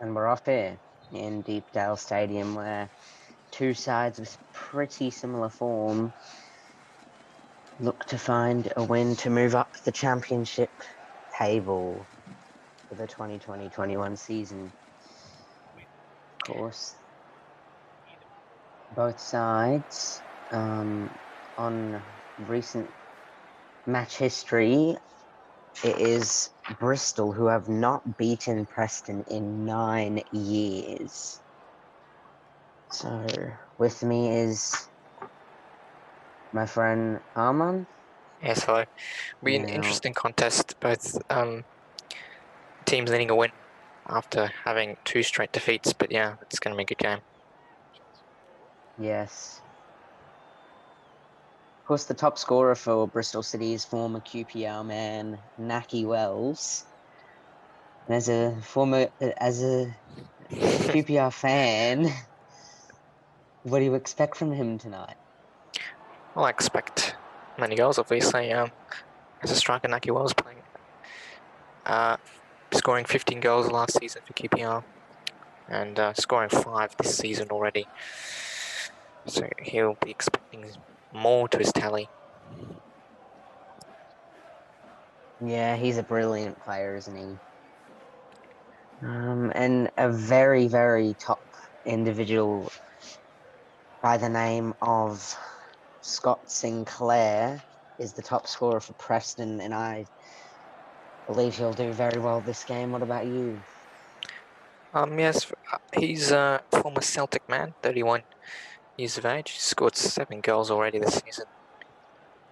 And we're off here in Deepdale Stadium, where two sides with pretty similar form look to find a win to move up the championship table for the 2020-21 season. Of course, both sides on recent match history, it is Bristol who have not beaten Preston in 9 years. So with me is my friend Arman. Yes, hello. Be an Now, interesting contest. Both teams needing a win after having two straight defeats, but yeah, it's going to be a good game. yes. Of course, the top scorer for Bristol City is former QPR man Naki Wells. And as a QPR fan, what do you expect from him tonight? Well, I expect many goals, obviously. As a striker, Naki Wells playing, uh, scoring 15 goals last season for QPR, and scoring 5 this season already. So he'll be expecting more to his tally. Yeah, he's a brilliant player, isn't he? And a very, very top individual by the name of Scott Sinclair is the top scorer for Preston, and I believe he'll do very well this game. What about you? Yes, he's a former Celtic man, 31 years of age. He scored 7 goals already this season.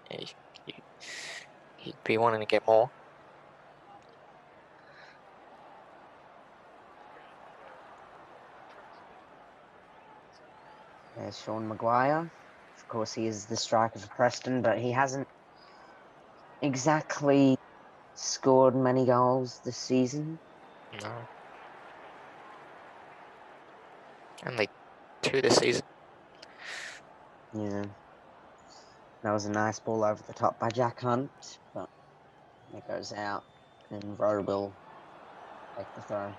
He, he, he'd be wanting to get more. There's Sean Maguire. Of course, he is the striker for Preston, but he hasn't exactly scored many goals this season. No. Only 2 this season. Yeah, that was a nice ball over the top by Jack Hunt, but it goes out, and Rowe will take the throw.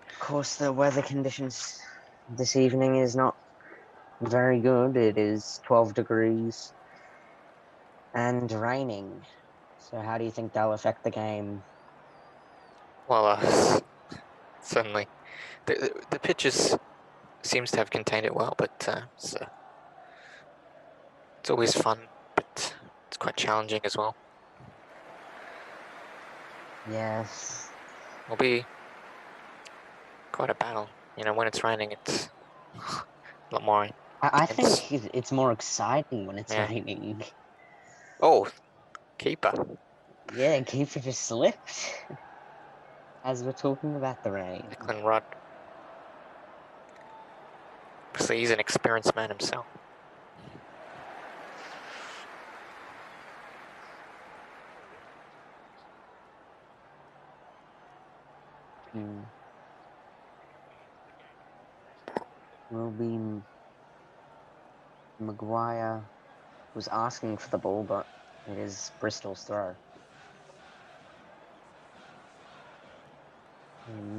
Of course, the weather conditions this evening is not very good. It is 12 degrees and raining. So, how do you think that'll affect the game? Well, certainly. The pitches seems to have contained it well, but it's always fun, but it's quite challenging as well. Yes, It'll be quite a battle. When it's raining, it's a lot more I intense. think it's more exciting when it's Yeah. raining. Oh, keeper. Yeah, keeper just slipped as we're talking about the rain. Declan Rudd. Obviously, he's an experienced man himself. Hmm. Will be Maguire was asking for the ball, but it is Bristol's throw.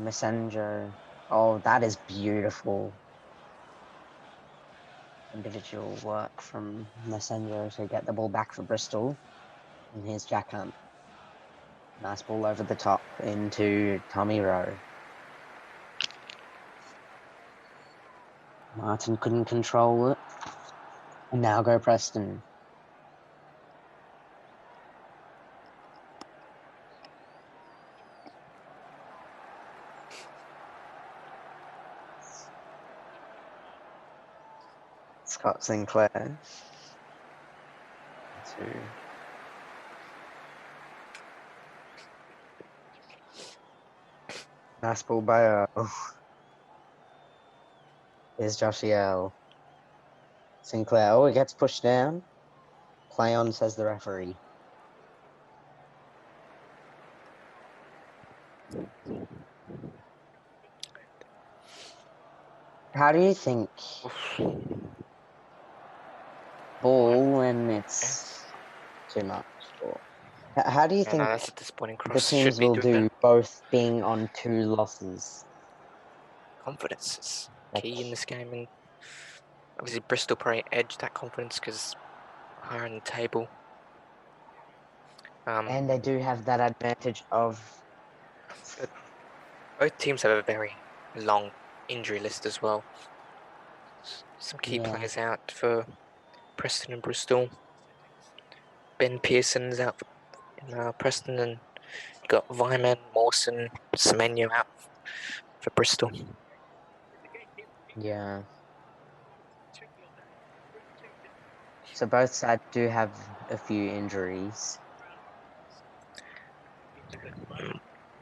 Messenger. Oh, that is beautiful. Individual work from Messenger to get the ball back for Bristol. And here's Jack Hunt. Nice ball over the top into Tommy Rowe. Martin couldn't control it. And now go Preston. Scott Sinclair. To nice ball by Here's Joshiel. Sinclair. Oh, he gets pushed down. Play on, says the referee. How do you think Oof. ball, and it's too much. How do you Yeah, no, think that's a disappointing the cross. Should teams be will doing better. do both being on 2 losses? Confidence is Like, key in this game, and obviously Bristol probably edged that confidence because higher in the table. and they do have that advantage of But both teams have a very long injury list as well. Some key yeah, players out for Preston and Bristol. Ben Pearson's out in Preston, and you got Vyman, Mawson, Semenyo out for Bristol. yeah. So both sides do have a few injuries.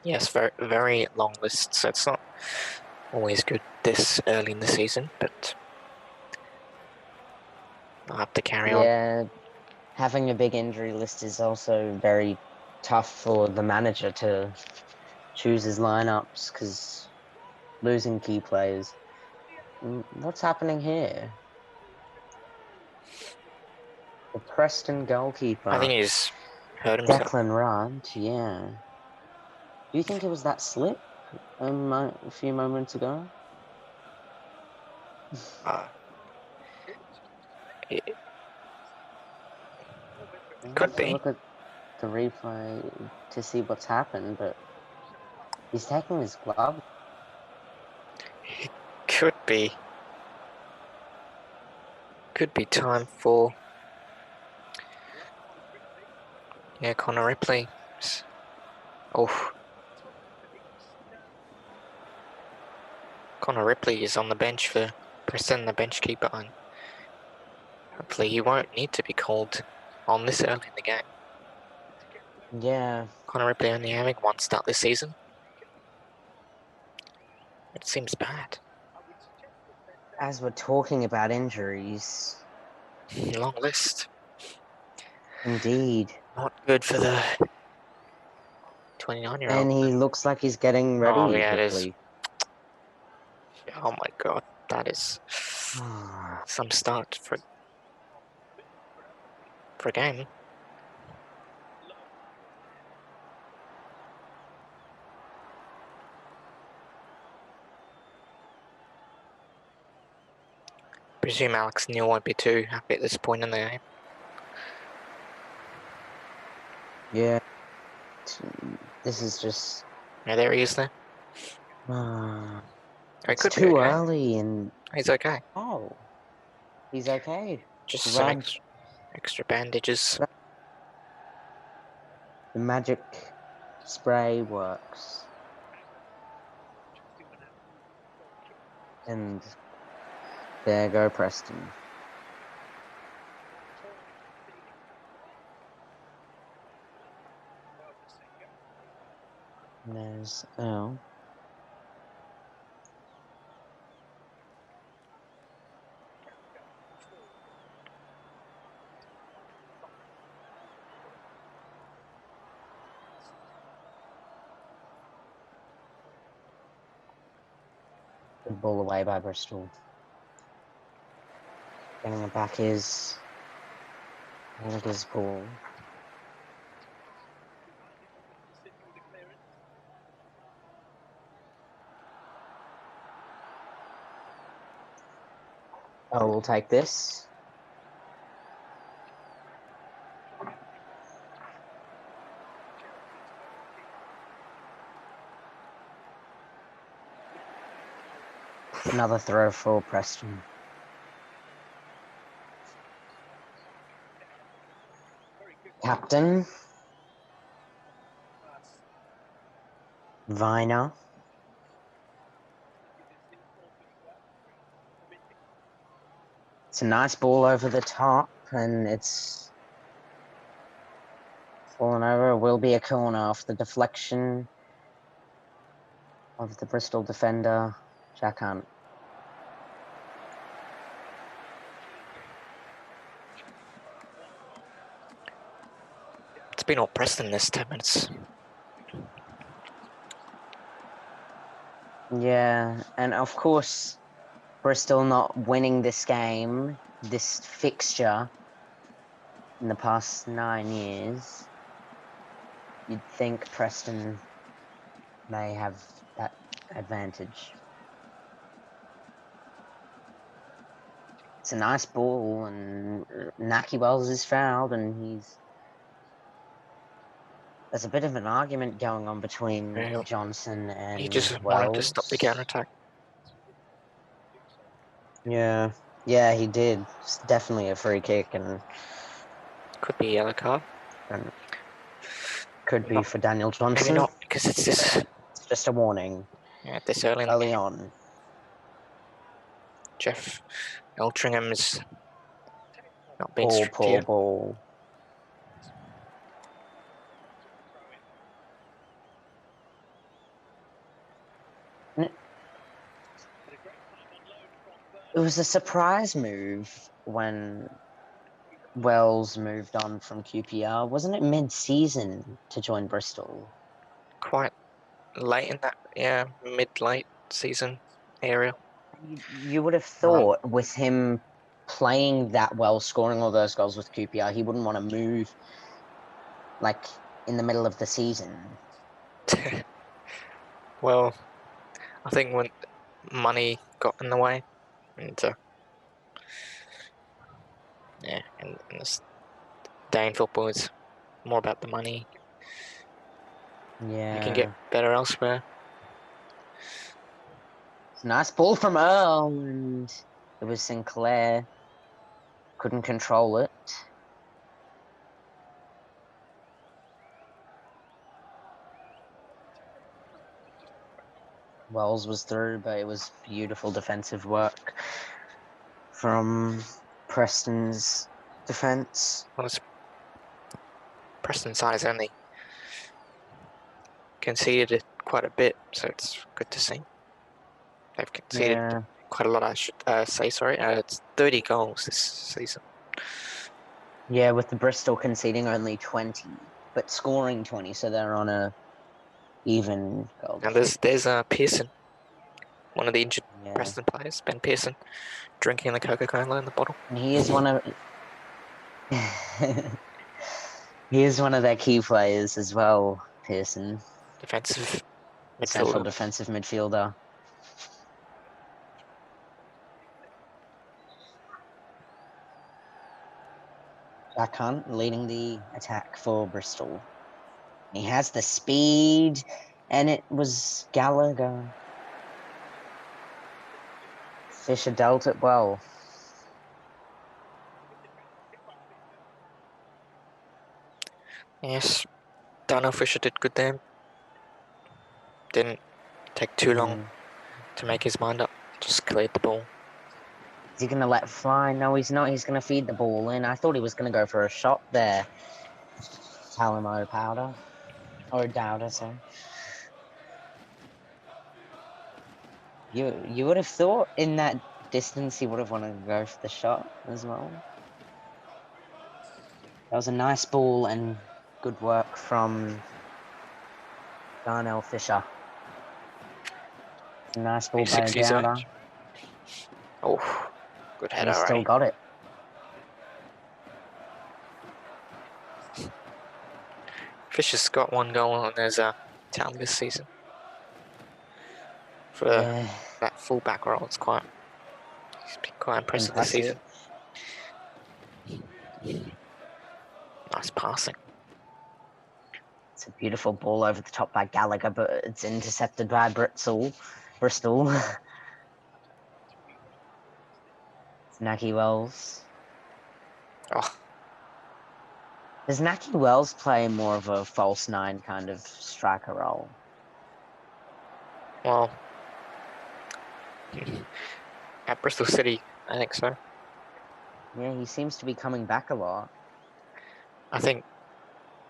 Yes, very very long list, so it's not always good this early in the season, but I'll have to carry on. Yeah, having a big injury list is also very tough for the manager to choose his lineups because losing key players. What's happening here? The Preston I think goalkeeper, he's hurt himself. Declan Rudd, yeah. Do you think it was that slip a few moments ago? Uh, it I'll could have to be. look at the replay to see what's happened, but he's taking his glove. It could be. Could be time for Connor Ripley. Oh, Connor Ripley is on the bench for Preston, the bench keeper, and hopefully he won't need to be called on this early in the game. Yeah, Connor Ripley only having one start this season. It seems bad. as we're talking about injuries, Long list. indeed. Not good for the 29-year-old. And he looks like he's getting Oh, ready, yeah, it is. Ripley. Oh my god, that is some start for a game. Presume Alex Neil won't be too happy at this point in the game. Yeah, this is just. Yeah, there he is there. It It's could be too okay. early, and He's okay. oh, he's okay. Just some Rudd, extra bandages. the magic spray works, and there go Preston. And there's good ball away by Bristol. Getting it back is Gallagher's ball. Oh, we'll take this. Another throw for Preston. Captain. Viner. It's a nice ball over the top, and it's fallen over. It will be a corner off the deflection of the Bristol defender, Jack Hunt. It's been all Preston this 10 minutes. Yeah, and of course, Bristol not winning this game, this fixture, in the past 9 years, you'd think Preston may have that advantage. It's a nice ball, and Naki Wells is fouled, and there's a bit of an argument going on between Well, Johnson he and just wanted to Wells. stop the counter attack. Yeah, he did. It's definitely a free kick, and Could be a yellow card. could be Not, for Daniel maybe Johnson. not, because it's this, It's just a warning this early in the early game. on. Jeff Eltringham is not being strict Poor here. ball. It was a surprise move when Wells moved on from QPR. Wasn't it mid-season to join Bristol? Quite late in that, mid-late season area. You would have thought with him playing that well, scoring all those goals with QPR, he wouldn't want to move like in the middle of the season. Well, I think when money got in the way, and and this day in football is more about the money. You can get Yeah. better elsewhere. It's a nice ball from Earl, and it was Sinclair. Couldn't control it. Wells was through, but it was beautiful defensive work from Preston's defence. Well, it's Preston size only conceded it quite a bit, so it's good to see. They've conceded quite a lot, I should say, sorry. It's 30 goals this season. Yeah, with the Bristol conceding only 20, but scoring 20, so they're on a even goal And difference. there's Pearson, one of the injured Preston players, Ben Pearson, drinking the Coca-Cola in the bottle. And he is one of he is one of their key players as well, Pearson. Defensive Central midfielder. defensive midfielder. Jack Hunt leading the attack for Bristol. He has the speed, and it was Gallagher. Fisher dealt it well. Yes, Darnell Fisher did good there. Didn't take too long to make his mind up. Just cleared the ball. Is he going to let fly? No, he's not. He's going to feed the ball in. I thought he was going to go for a shot there. Talimo Powder. Or Dowder, sorry. You would have thought in that distance he would have wanted to go for the shot as well. That was a nice ball and good work from Darnell Fisher. Nice ball by 6 years of Dowder. age. Oh, good And header, he still right? got it. Fisher's got 1 goal on his tally this season. For that full-back role, he's been quite impressive this season. Nice passing. It's a beautiful ball over the top by Gallagher, but it's intercepted by Bristol. It's Naki Wells. Oh, Does Naki Wells play more of a false nine kind of striker role? well, at Bristol City, I think so. Yeah, he seems to be coming back a lot. I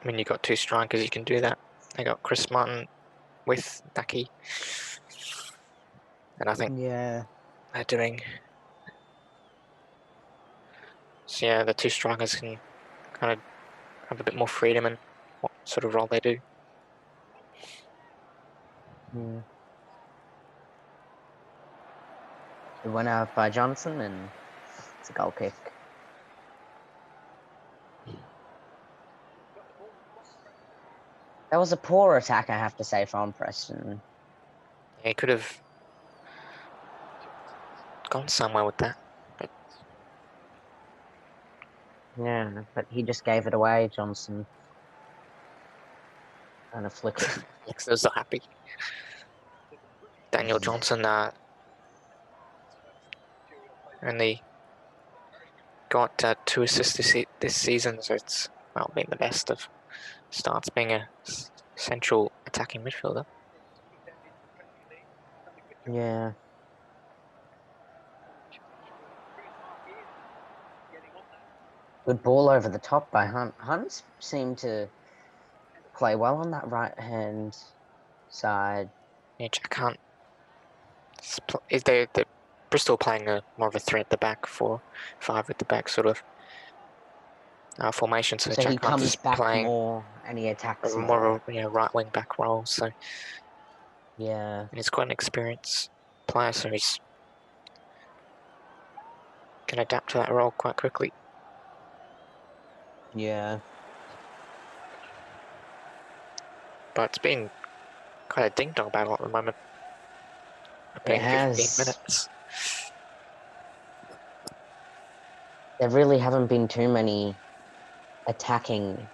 mean, you got 2 strikers, you can do that. They got Chris Martin with Naki. And I think they're doing... So yeah, the 2 strikers can kind of have a bit more freedom in what sort of role they do. Yeah. The winner by Johnson, and it's a goal kick. That was a poor attack, I have to say, from Preston. Yeah, he could have gone somewhere with that. But Yeah, but he just gave it away, Johnson. Trying to flick it. Lexers are happy. Daniel Johnson only got 2 assists this season, so it's been the best of starts being a central attacking midfielder. Yeah. Good ball over the top by Hunt. Hunt seemed to play well on that right-hand side. Yeah, Jack Hunt. Is they Bristol playing more of a 3 at the back, 4-5 at the back sort of formation. So So he Jack Hunt is comes back playing more and he attacks more more. of a right wing back role. So Yeah. he's quite an experienced player, so he's can adapt to that role quite quickly. Yeah. But it's been quite a ding-dong battle at the moment. It Playing 15 has. minutes. There really haven't been too many attacking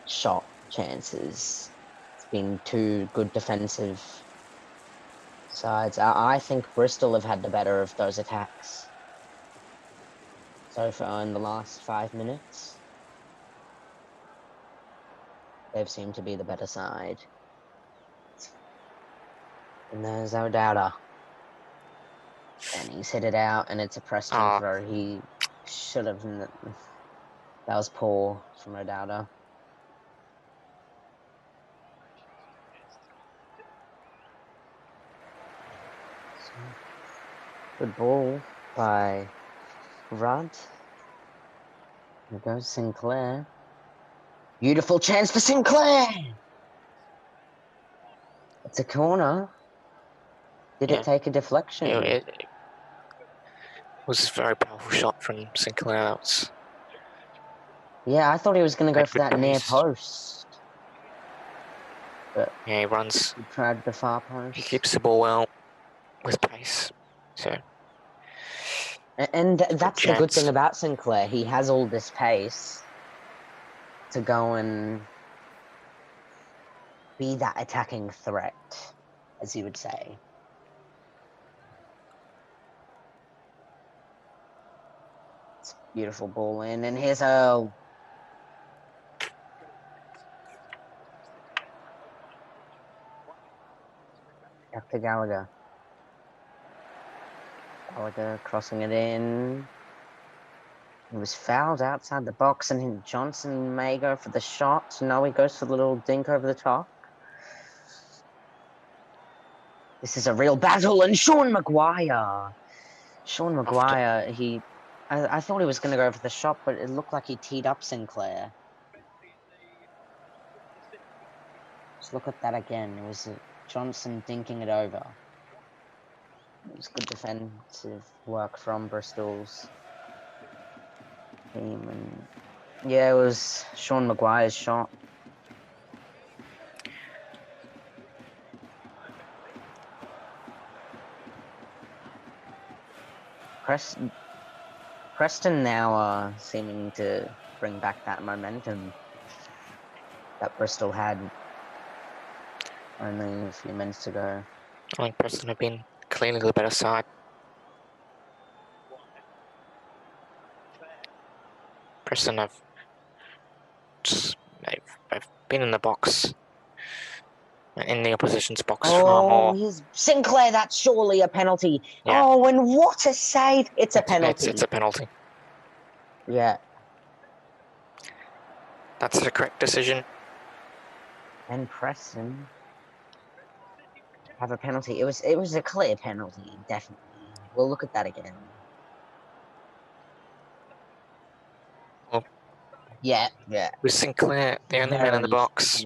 shot chances. It's been two good defensive sides. I think Bristol have had the better of those attacks so far in the last 5 minutes. They've seemed to be the better side. And there's O'Dowda. And he's hit it out, and it's a Preston throw. He should have. That was poor from O'Dowda. Good ball by Rudd. There goes Sinclair. Beautiful chance for Sinclair. It's a corner. Did it take a deflection? It was a very powerful shot from Sinclair. Yeah, I thought he was going to go for that near post. But yeah, he runs. He tried the far post. He keeps the ball well with pace. So. And that's the good thing about Sinclair. He has all this pace to go and be that attacking threat, as you would say. It's a beautiful ball in, and here's Earl. Back to Gallagher. Gallagher crossing it in. He was fouled outside the box, and Johnson may go for the shot. No, he goes for the little dink over the top. This is a real battle, and Sean Maguire. I thought he was going to go for the shot, but it looked like he teed up Sinclair. Just look at that again. It was Johnson dinking it over. It was good defensive work from Bristol's team. And yeah, it was Sean Maguire's shot. Preston now are seeming to bring back that momentum that Bristol had only a few minutes ago. I think Preston have been clearly the better side. Preston have they've been in the box, in the opposition's box far more. He's Sinclair. That's surely a penalty. Yeah. Oh, and what a save! It's a penalty. It's a penalty. Yeah. That's the correct decision. And Preston have a penalty. It was a clear penalty, definitely. We'll look at that again. Well, yeah. With Sinclair, the only man in the box.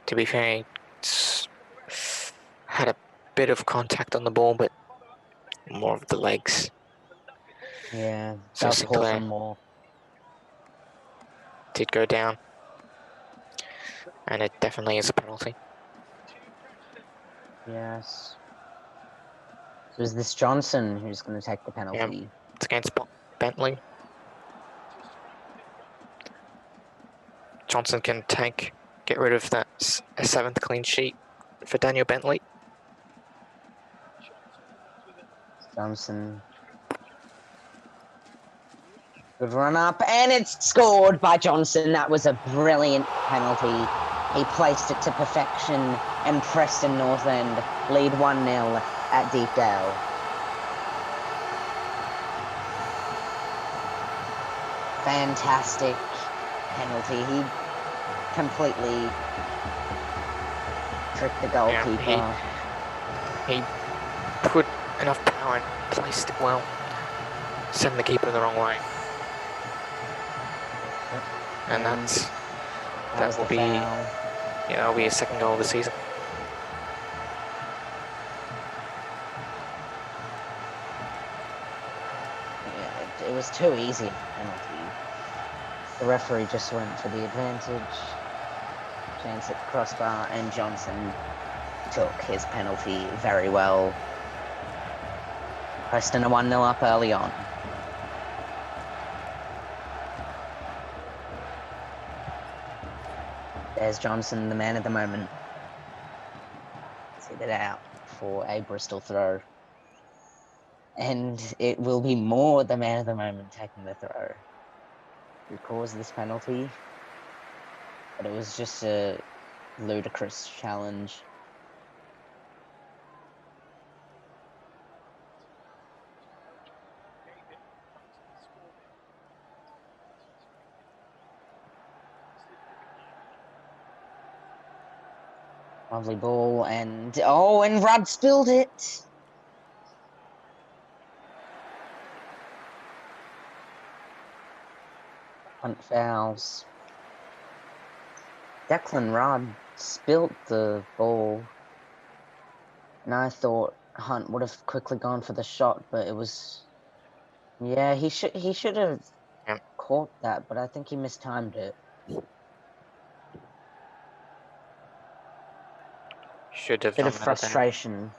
To be fair, it's had a bit of contact on the ball, but more of the legs. Yeah, So does call for Sinclair more. did go down, and it definitely is a penalty. Yes. So is this Johnson who's going to take the Yeah, penalty? it's against Bentley. Johnson can get rid of that a 7th clean sheet for Daniel Bentley. Johnson. Good run up, and it's scored by Johnson. That was a brilliant penalty. He placed it to perfection, and Preston North End lead 1-0 at Deepdale. Fantastic penalty. He completely tricked the goalkeeper. Yeah, he put enough power and placed it well. Sent the keeper the wrong way. And that will be foul. Yeah, that'll be his 2nd goal of the season. Yeah, it was too easy a penalty. The referee just went for the advantage. Chance at the crossbar, and Johnson took his penalty very well. Preston are 1-0 up early on. There's Johnson, the man of the moment. Hit it out for a Bristol throw. And it will be more the man of the moment taking the throw who caused this penalty. But it was just a ludicrous challenge. Lovely ball, and Rudd spilled it. Hunt fouls. Declan Rudd spilt the ball, and I thought Hunt would have quickly gone for the shot, but it was, yeah, he should have caught that, but I think he mistimed it. Should have Bit done of better frustration. Than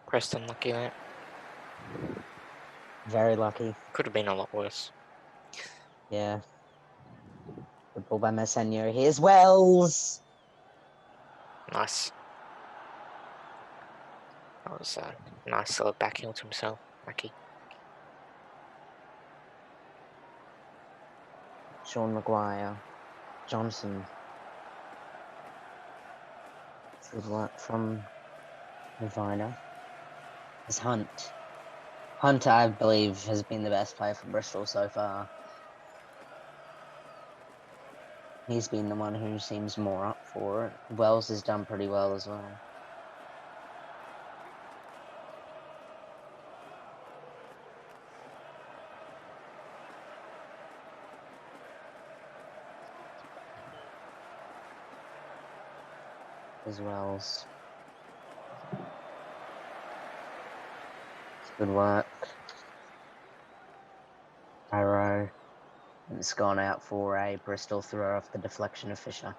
Preston lucky there. Very lucky. Could have been a lot worse. Yeah. Good ball by Messenio. Here's Wells. Nice. That was a nice little backheel to himself, Mackie. Sean Maguire. Johnson. Good work from Navina. Is Hunt. Hunt, I believe, has been the best player for Bristol so far. He's been the one who seems more up for it. Wells has done pretty well as well. As Wells. It's good work. Arrow. And it's gone out for a Bristol throw off the deflection of Fisher.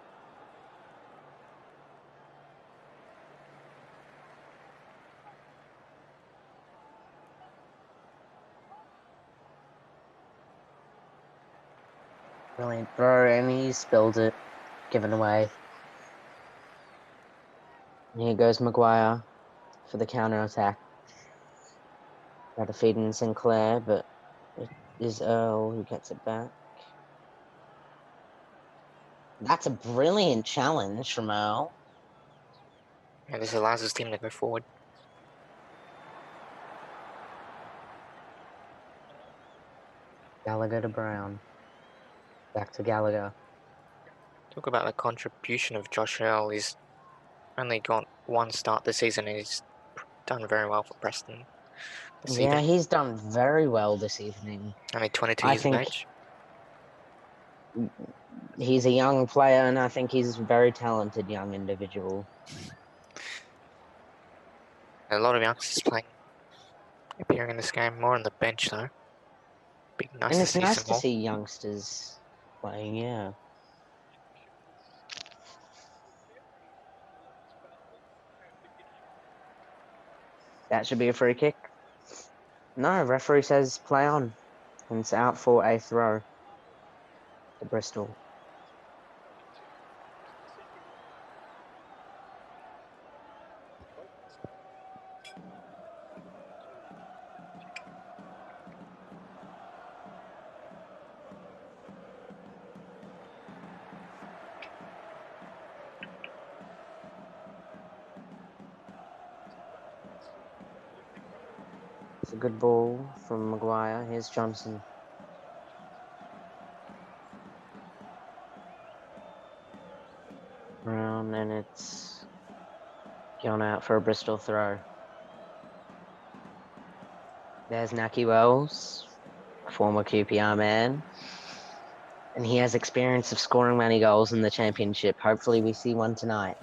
Brilliant throw, and he spilled it. Given away. And here goes Maguire for the counter attack. Try to feed in Sinclair, but it is Earl who gets it back. That's a brilliant challenge from Earl. And this allows his team to go forward. Gallagher to Brown. Back to Gallagher. Talk about the contribution of Josh Earl. He's only got one start this season, and he's done very well for Preston this evening. He's done very well this evening. Only 22 I years of think age. he's a young player, and I think he's a very talented young individual. A lot of youngsters playing appearing in this game. More on the bench though. Be nice And to it's see nice some to more. see youngsters playing, yeah. That should be a free kick. No, referee says play on. And it's out for a throw to Bristol. It's a good ball from Maguire. Here's Johnson. Brown, and it's gone out for a Bristol throw. There's Naki Wells, former QPR man. And he has experience of scoring many goals in the championship. Hopefully we see one tonight.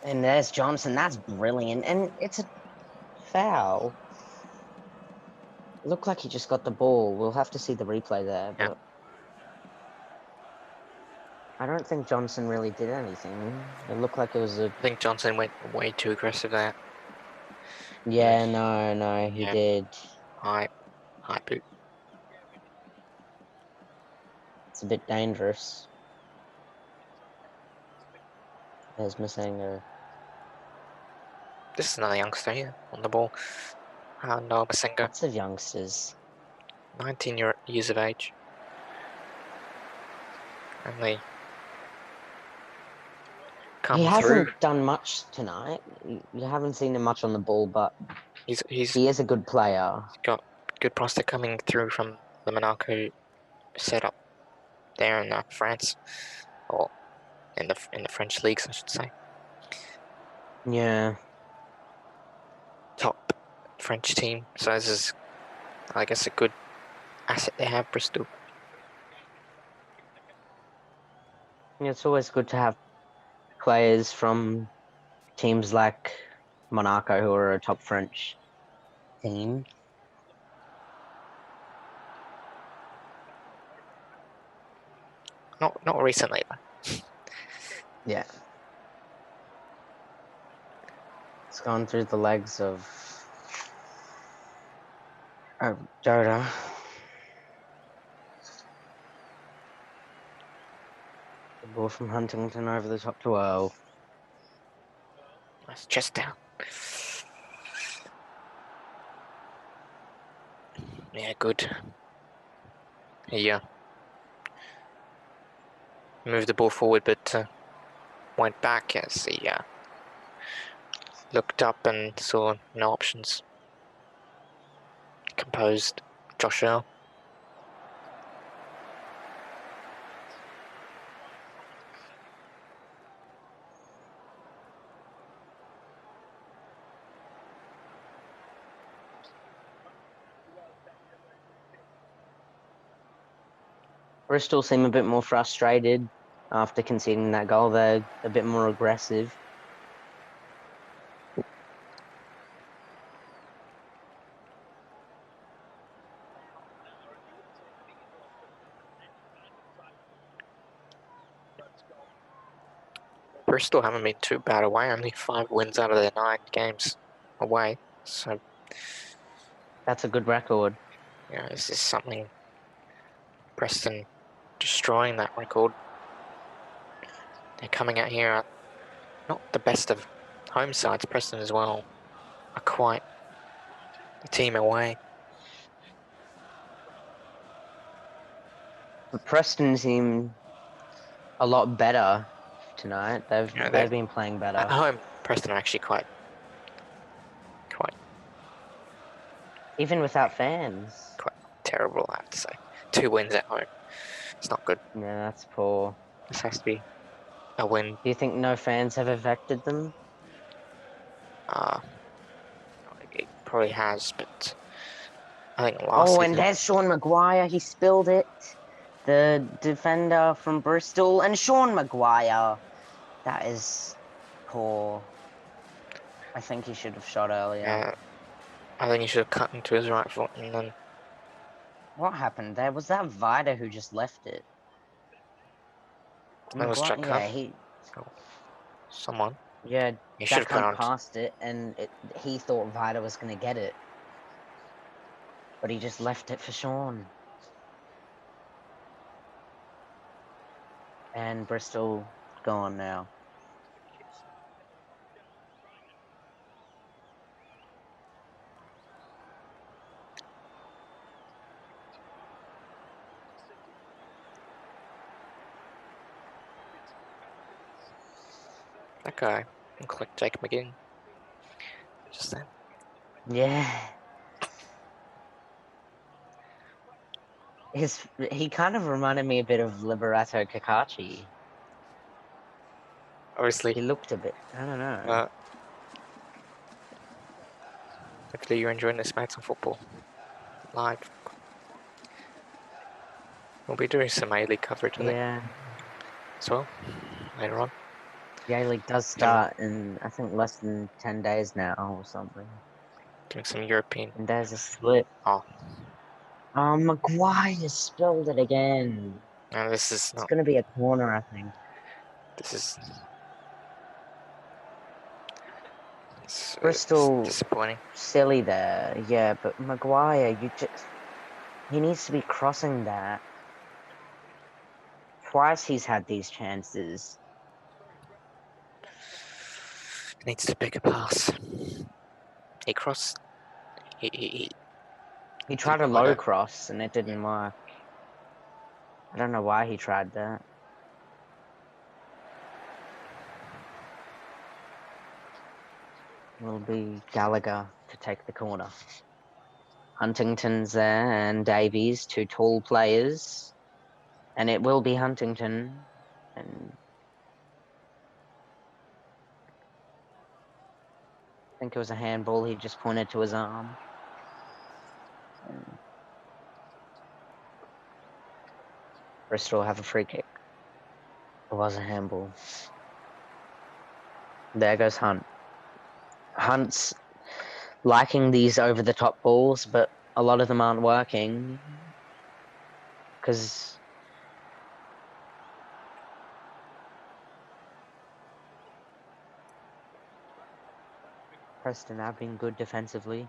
And there's Johnson. That's brilliant. And it's a foul. It looked like he just got the ball. We'll have to see the replay there, Yeah. but I don't think Johnson really did anything. It looked like it was a... I think Johnson went way too aggressive there. Yeah, no, he Yeah. did. High boot. It's a bit dangerous. There's Masengo. This is another youngster here on the ball. Noah Masengo, Lots of youngsters. 19 years of age. And they come He through. hasn't done much tonight. You haven't seen him much on the ball, but He's he is a good player. got good prospect coming through from the Monaco setup there in France, or in the French leagues, I should say. Yeah. Top French team. So this is, I guess, a good asset they have, Bristol. It's always good to have players from teams like Monaco, who are a top French team. Not recently though. Yeah. It's gone through the legs of Jota. The ball from Huntington over the top to Earl. Nice chest down. Yeah, good. Yeah. Moved the ball forward, but went back as he looked up and saw no options. Composed Josh Earl. Bristol seem a bit more frustrated after conceding that goal. They're a bit more aggressive. Bristol haven't been too bad away, only 5 wins out of their 9 games away. So, That's a good record. yeah, this is something. Preston destroying that record. They're coming out here, not the best of home sides. Preston as well are quite the team away. But Preston seem a lot better tonight. They've been playing better. At home, Preston are actually quite Even without fans. terrible, I have to say. 2 wins at home. It's not good. Yeah, that's poor. This has to be a win. Do you think no fans have affected them? It probably has, but I think last Oh, season. and there's Sean Maguire. He spilled it. The defender from Bristol. And Sean Maguire. That is poor. I think he should have shot earlier. Yeah, I think he should have cut into his right foot and then. What happened there? Was that Vida who just left it? That was Jack Yeah, Hunt. Someone. Yeah, He should Jack have put Hunt on. passed it, and he thought Vida was going to get it. But he just left it for Sean. And Bristol gone now. That guy looked like Jake McGinn. Just then. Yeah. He kind of reminded me a bit of Liberato Kakachi. Obviously. He looked a bit, I don't know. Hopefully you're enjoying this Mates on Football live. We'll be doing some A-League coverage, I think, as well, later on. The A-League does start in, I think, less than 10 days now or something. Doing some European. And there's a split. Oh, Maguire spilled it again. and this is It's not. going to be a corner, I think. This is. Bristol disappointing. silly there, yeah, but Maguire, he needs to be crossing that. Twice he's had these chances. Needs to pick a pass. He crossed. He tried a low cross and it didn't work. I don't know why he tried that. Will be Gallagher to take the corner. Huntington's there and Davies, two tall players. And it will be Huntington. And I think it was a handball. He just pointed to his arm. And Bristol have a free kick. It was a handball. There goes Hunt. Hunt's liking these over-the-top balls, but a lot of them aren't working. Because Preston have been good defensively.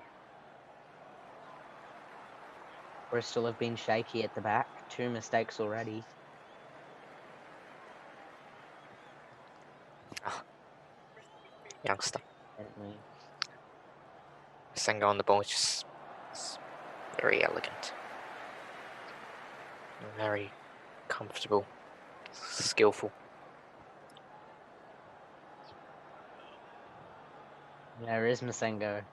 Bristol have been shaky at the back. 2 mistakes already. Youngster. Definitely. Senga on the ball is just very elegant. Very comfortable. Skillful. There is Masengo.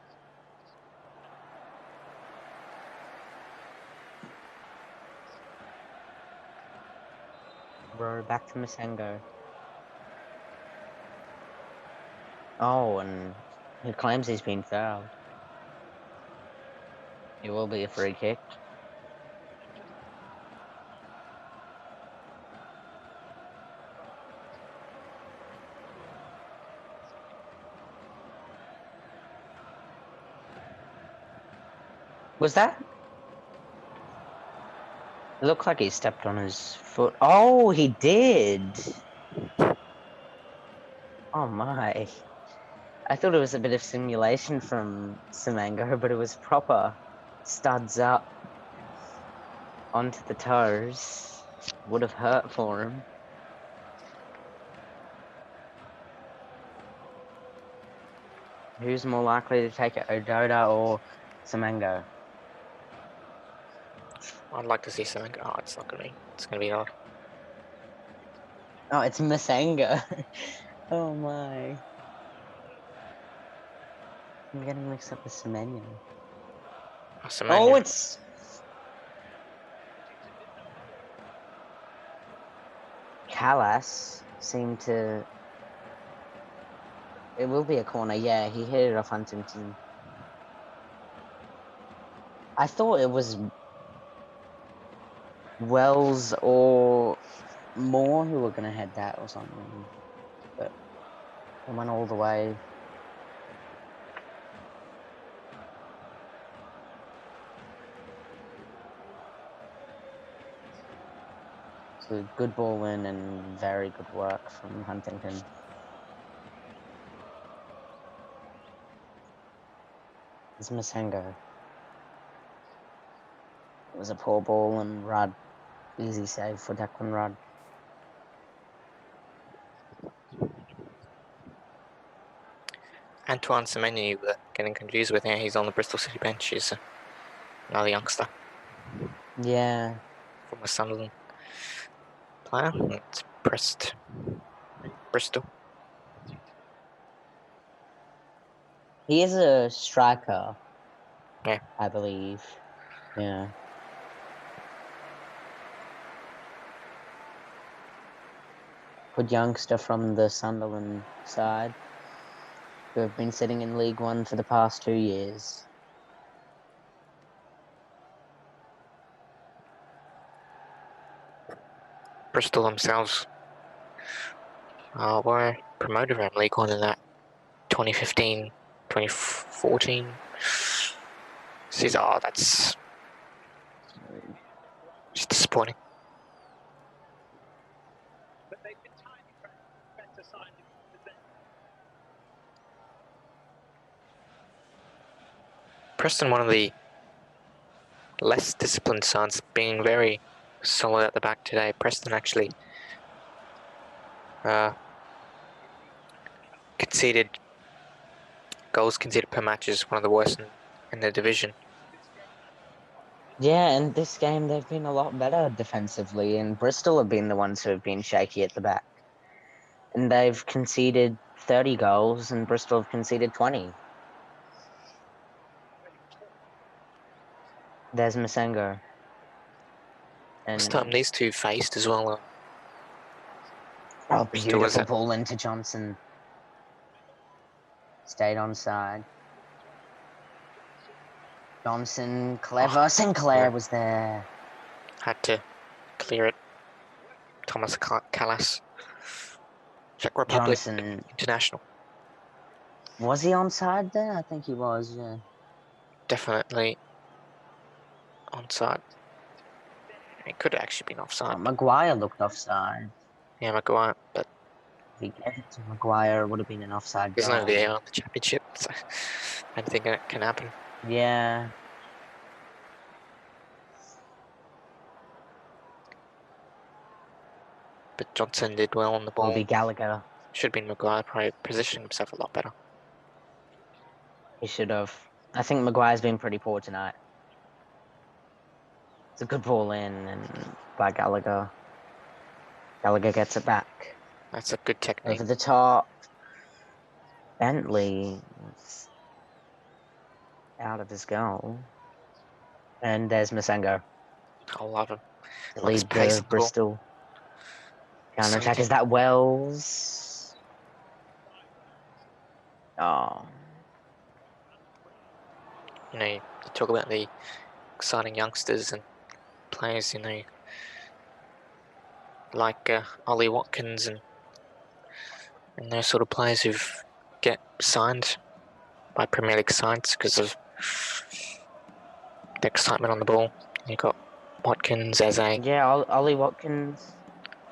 We're back to Masengo. Oh, and he claims he's been fouled. It will be a free kick. Was that? It looked like he stepped on his foot. Oh, he did. Oh my. I thought it was a bit of simulation from Semango, but it was proper studs up onto the toes. Would have hurt for him. Who's more likely to take it, Ododa or Semango? I'd like to see something. Oh, it's not gonna be. It's gonna be odd. Oh, it's Masenga. Oh my. I'm getting mixed up with Semenya. Oh, it's... Callas seemed to... It will be a corner, yeah. He hit it off Huntington. I thought it was Wells or Moore who were going to head that or something. But It went all the way. So good ball in and very good work from Huntington. It's Masengo. It was a poor ball and Rudd. Easy save for Declan Rudd. Antoine Semenyo, you were getting confused with him. He's on the Bristol City bench. He's another youngster Yeah. from a Sunderland player. It's Bristol. He is a striker. Yeah. I believe. Yeah. Good youngster from the Sunderland side, who have been sitting in League One for the past 2 years. Bristol themselves were promoted from League One in that 2015, 2014 season. Oh, that's just disappointing. Preston, one of the less disciplined sides, being very solid at the back today. Preston actually goals conceded per match is one of the worst in the division. Yeah, and this game they've been a lot better defensively, and Bristol have been the ones who have been shaky at the back. And they've conceded 30 goals, and Bristol have conceded 20. There's Masengo. Last time these two faced as well. Oh, Bristol was beautiful ball into Johnson. Stayed onside. Johnson, clever. Oh, Sinclair yeah. was there. Had to clear it. Thomas Callas, Czech Republic Johnson. international. Was he onside there? I think he was, yeah. Definitely onside. It could have actually been offside. Oh, Maguire looked offside. Yeah, Maguire, but If he gave it to Maguire, it would have been an offside there's no goal. VAR on the championship, so anything can happen. Yeah. But Johnson did well on the ball. Will be Gallagher. Should have been Maguire, probably positioning himself a lot better. He should have. I think Maguire's been pretty poor tonight. It's a good ball in and by Gallagher. Gallagher gets it back. That's a good technique. Over the top. Bentley was out of his goal. And there's Masengo. I love him. To Like his lead pace the on the ball. Bristol counter attack. Exciting. Is that Wells? Oh. You talk about the exciting youngsters and players, like Ollie Watkins and those sort of players who get signed by Premier League sides because of the excitement on the ball. You got Watkins as a Yeah, Ollie Watkins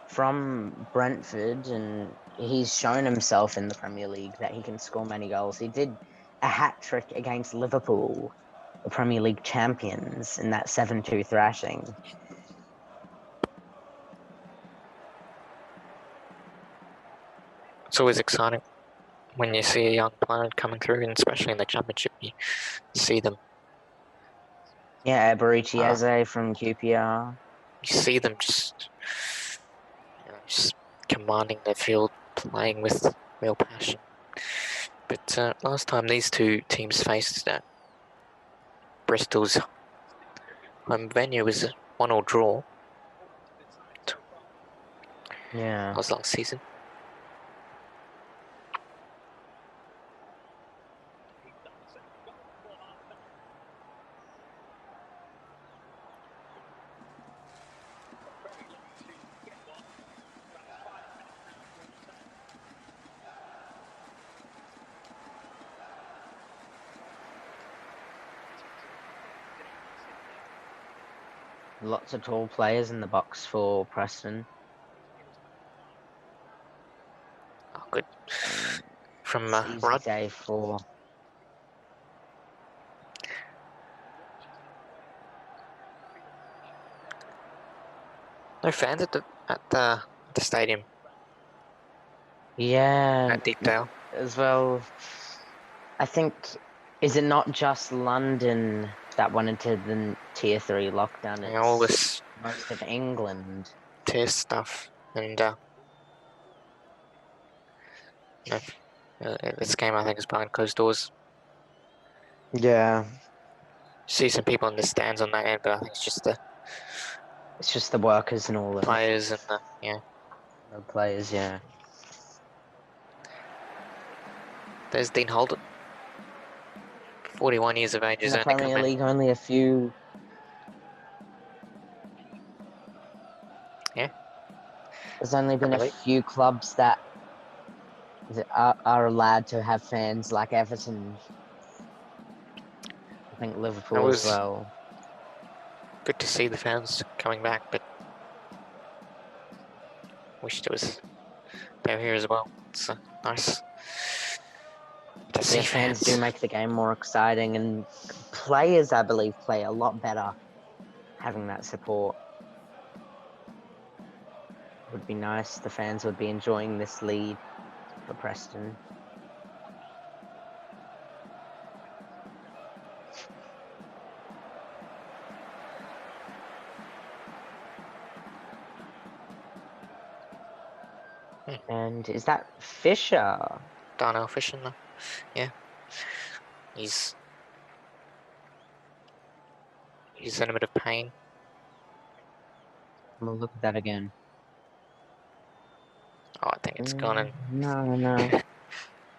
from Brentford, and he's shown himself in the Premier League that he can score many goals. He did a hat trick against Liverpool, the Premier League champions, in that 7-2 thrashing. It's always exciting when you see a young player coming through, and especially in the Championship, you see them. Yeah, Barichi Eze from QPR. You see them just commanding the field, playing with real passion. But last time these two teams faced at Bristol's home venue was a 1-1 draw. Yeah. That was last season. Lots of tall players in the box for Preston. Oh, good. From It's easy Rod. save for. No fans at the stadium Yeah, at Deepdale. as well. I think, is it not just London that went into the tier 3 lockdown? And all It's this most of England. test stuff and no, this game I think is behind closed doors. Yeah, See some people in the stands on that end, but I think it's just the it's just the workers and all players and the players. Yeah, there's Dean Holden, 41 years of age, in is the only come Premier in. League, only a few. Yeah, There's only been a Premier League. few clubs that are allowed to have fans, like Everton. I think It Liverpool as was well. good to see the fans coming back, but wished it was they were here as well. It's nice to see Yeah, fans do fans. make the game more exciting, and players, I believe, play a lot better having that support. Would be nice. The fans would be enjoying this lead for Preston. And is that Fisher? Darnell Fisher, yeah, he's in a bit of pain. We'll look at that again. Oh, I think it's gone, and No.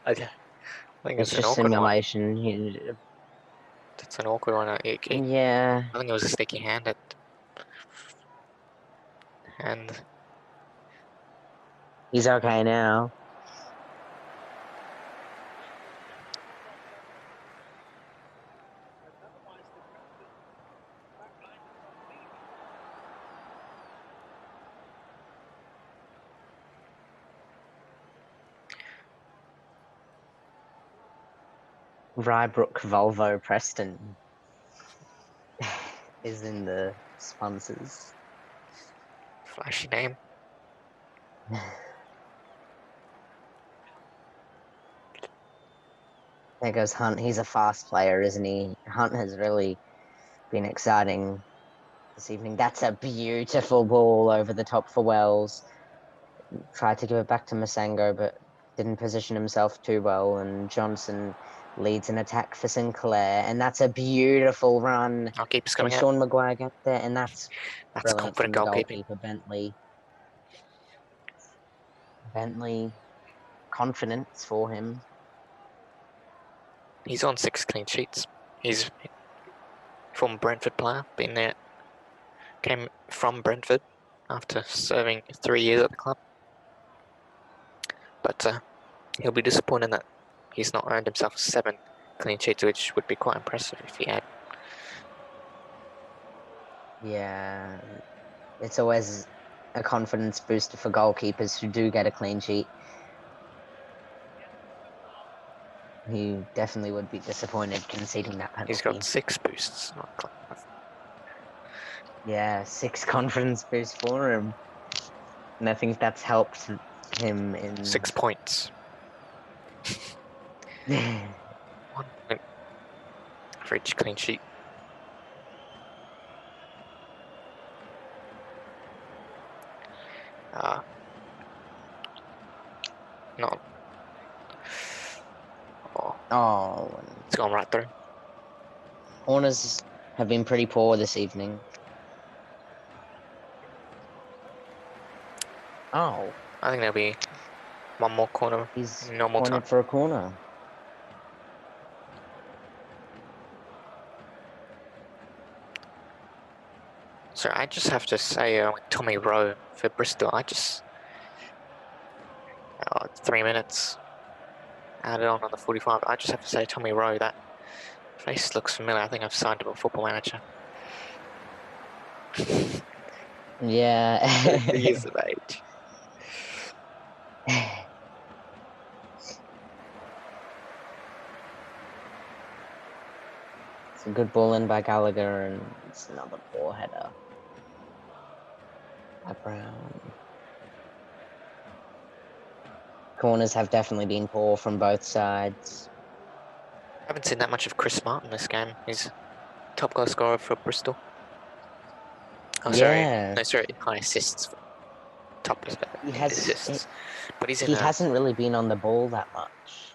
I think It's it's an just awkward one. simulation. It's an awkward one. Yeah, I think it was a sticky hand and he's okay now. Rybrook Volvo Preston is in the sponsors. flashy name. There goes Hunt. He's a fast player, isn't he? Hunt has really been exciting this evening. That's a beautiful ball over the top for Wells. Tried to give it back to Masango, but didn't position himself too well. And Johnson leads an attack for Sinclair. And that's a beautiful run. Our keeper's Can coming out. Sean Maguire get there? And that's That's brilliant confident from the goalkeeping. goalkeeper, Bentley. Confidence for him. He's on 6 clean sheets. He's former Brentford player, been there, came from Brentford after serving 3 years at the club. But he'll be disappointed that he's not earned himself 7 clean sheets, which would be quite impressive if he had. Yeah, it's always a confidence booster for goalkeepers who do get a clean sheet. He definitely would be disappointed conceding that He's penalty. got 6 boosts. Yeah, 6 confidence boosts for him. And I think that's helped him in 6 points. 1 point for each clean sheet. Not. Oh, It's gone right through. corners have been pretty poor this evening. Oh, I think there'll be one more corner he's in normal time. pointed for a corner. So I just have to say, Tommy Rowe for Bristol, 3 minutes added on the 45. I just have to say, Tommy Rowe, that face looks familiar. I think I've signed him a Football Manager. Yeah. 32 years of age. It's a good ball in by Gallagher, and it's another poor header by Brown. Corners have definitely been poor from both sides. I haven't seen that much of Chris Martin this game. He's top goal scorer for Bristol. Oh, sorry. Yeah, No, sorry. High assists. Top he has. assists. But he's in He a. hasn't really been on the ball that much.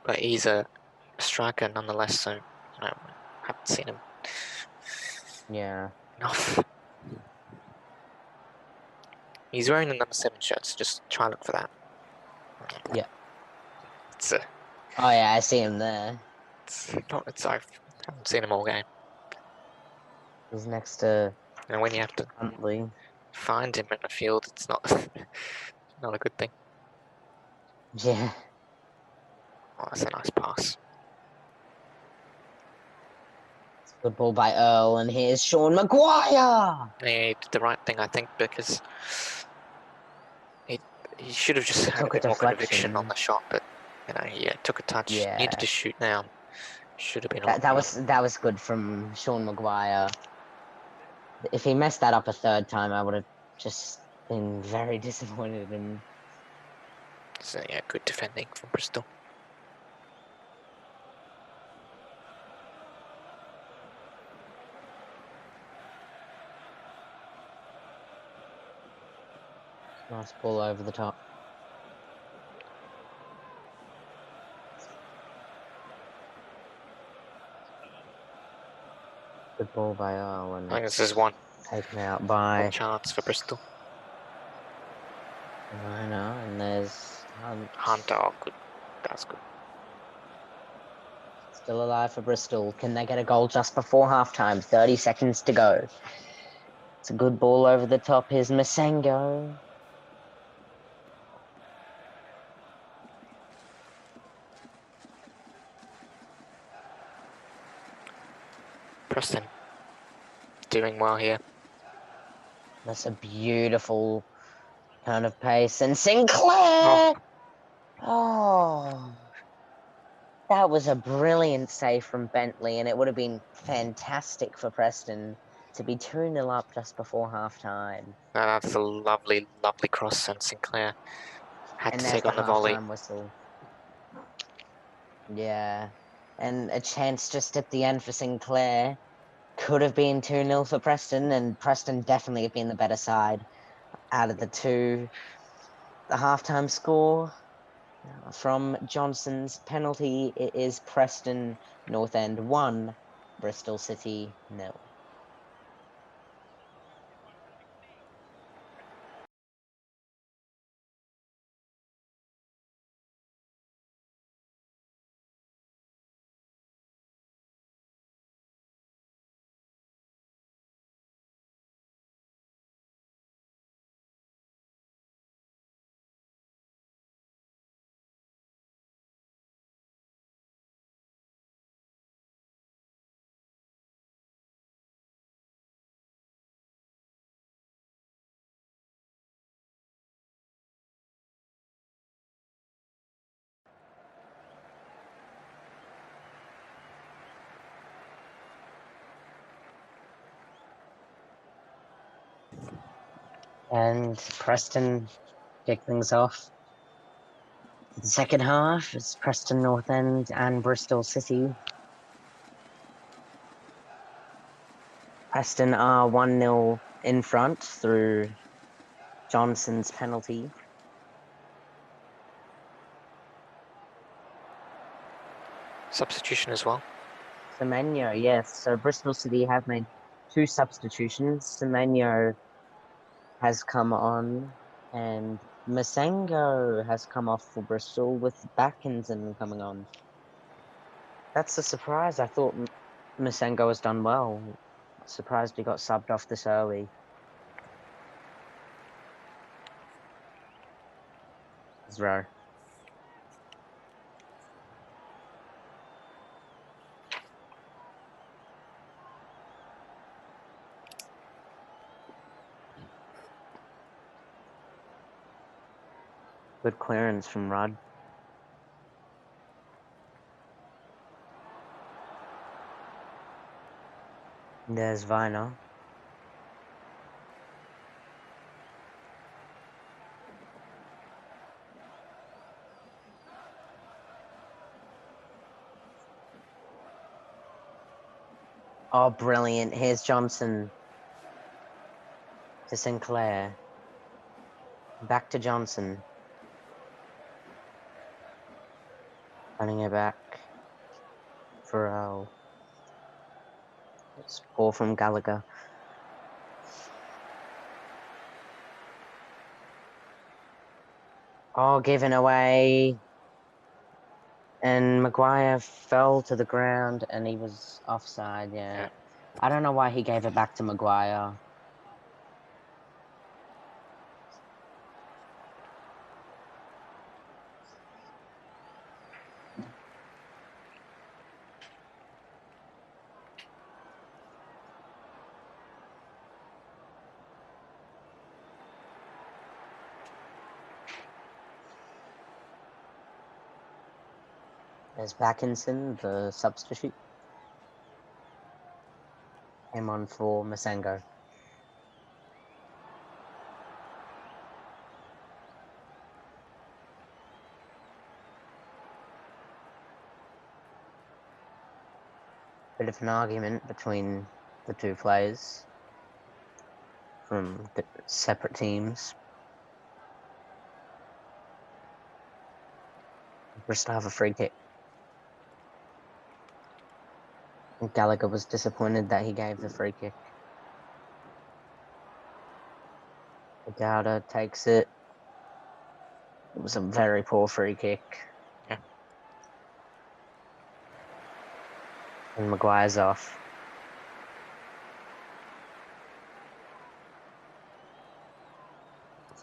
But he's a striker nonetheless. So I haven't seen him Yeah. enough. He's wearing the number 7 shirt. So just try and look for that. Yeah. It's a. Oh yeah, I see him there. It's not. It's I haven't seen him all game. He's next to And when you have to Huntley. find him in the field, it's not not a good thing. Yeah. Oh, that's a nice pass. It's a good ball by Earl, and here's Sean Maguire. He did the right thing, I think, because he should have just had a Took a bit more conviction on deflection. the shot, but he took a touch, needed Yeah. to shoot now. Should have been a That lot that better. was good from Sean Maguire. If he messed that up a third time, I would have just been very disappointed in him. So yeah, good defending from Bristol. Nice ball over the top. Good ball by Earl, and I think this is it's one taken out by chance for Bristol. I know, and there's Hunter, oh, good. That's good. still alive for Bristol. Can they get a goal just before halftime? 30 seconds to go. It's a good ball over the top. Here's Masengo. Preston doing well here. That's a beautiful turn of pace. And Sinclair! Oh, Oh, that was a brilliant save from Bentley, and it would have been fantastic for Preston to be 2-0 up just before halftime. that's a lovely, lovely cross, and Sinclair had And to there's take the on the volley. halftime whistle. Yeah. And a chance just at the end for Sinclair. Could have been 2-0 for Preston, and Preston definitely have been the better side out of the two. The halftime score from Johnson's penalty, it is Preston North End 1, Bristol City 0. And Preston kick things off. The second half is Preston North End and Bristol City. Preston are 1-0 in front through Johnson's penalty. Substitution as well. Semenyo, yes. So Bristol City have made two substitutions. Semenyo has come on, and Masengo has come off for Bristol with Backinson coming on. That's a surprise. I thought Masengo has done well. Surprised he got subbed off this early. Zero. Good clearance from Rudd. There's Viner. Oh, brilliant. Here's Johnson to Sinclair. Back to Johnson. Running it back. Farrell. It's poor from Gallagher. Oh, given away. And Maguire fell to the ground and he was offside, yeah. I don't know why he gave it back to Maguire. There's Backinson, the substitute. Him on for Masengo. Bit of an argument between the two players from the separate teams. Bristol have a free kick. Gallagher was disappointed that he gave the free kick. Dowda takes it. It was a very poor free kick. Yeah. And Maguire's off.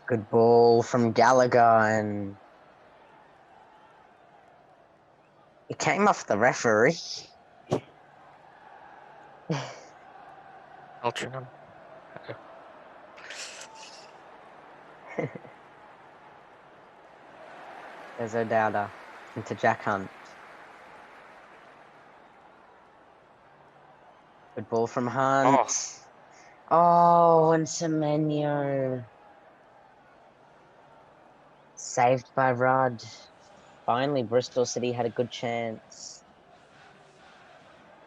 Good ball from Gallagher, and it came off the referee. Altrincham. There's O'Dowda into Jack Hunt. Good ball from Hunt. Oh, and Semenyo. Saved by Rudd. Finally, Bristol City had a good chance.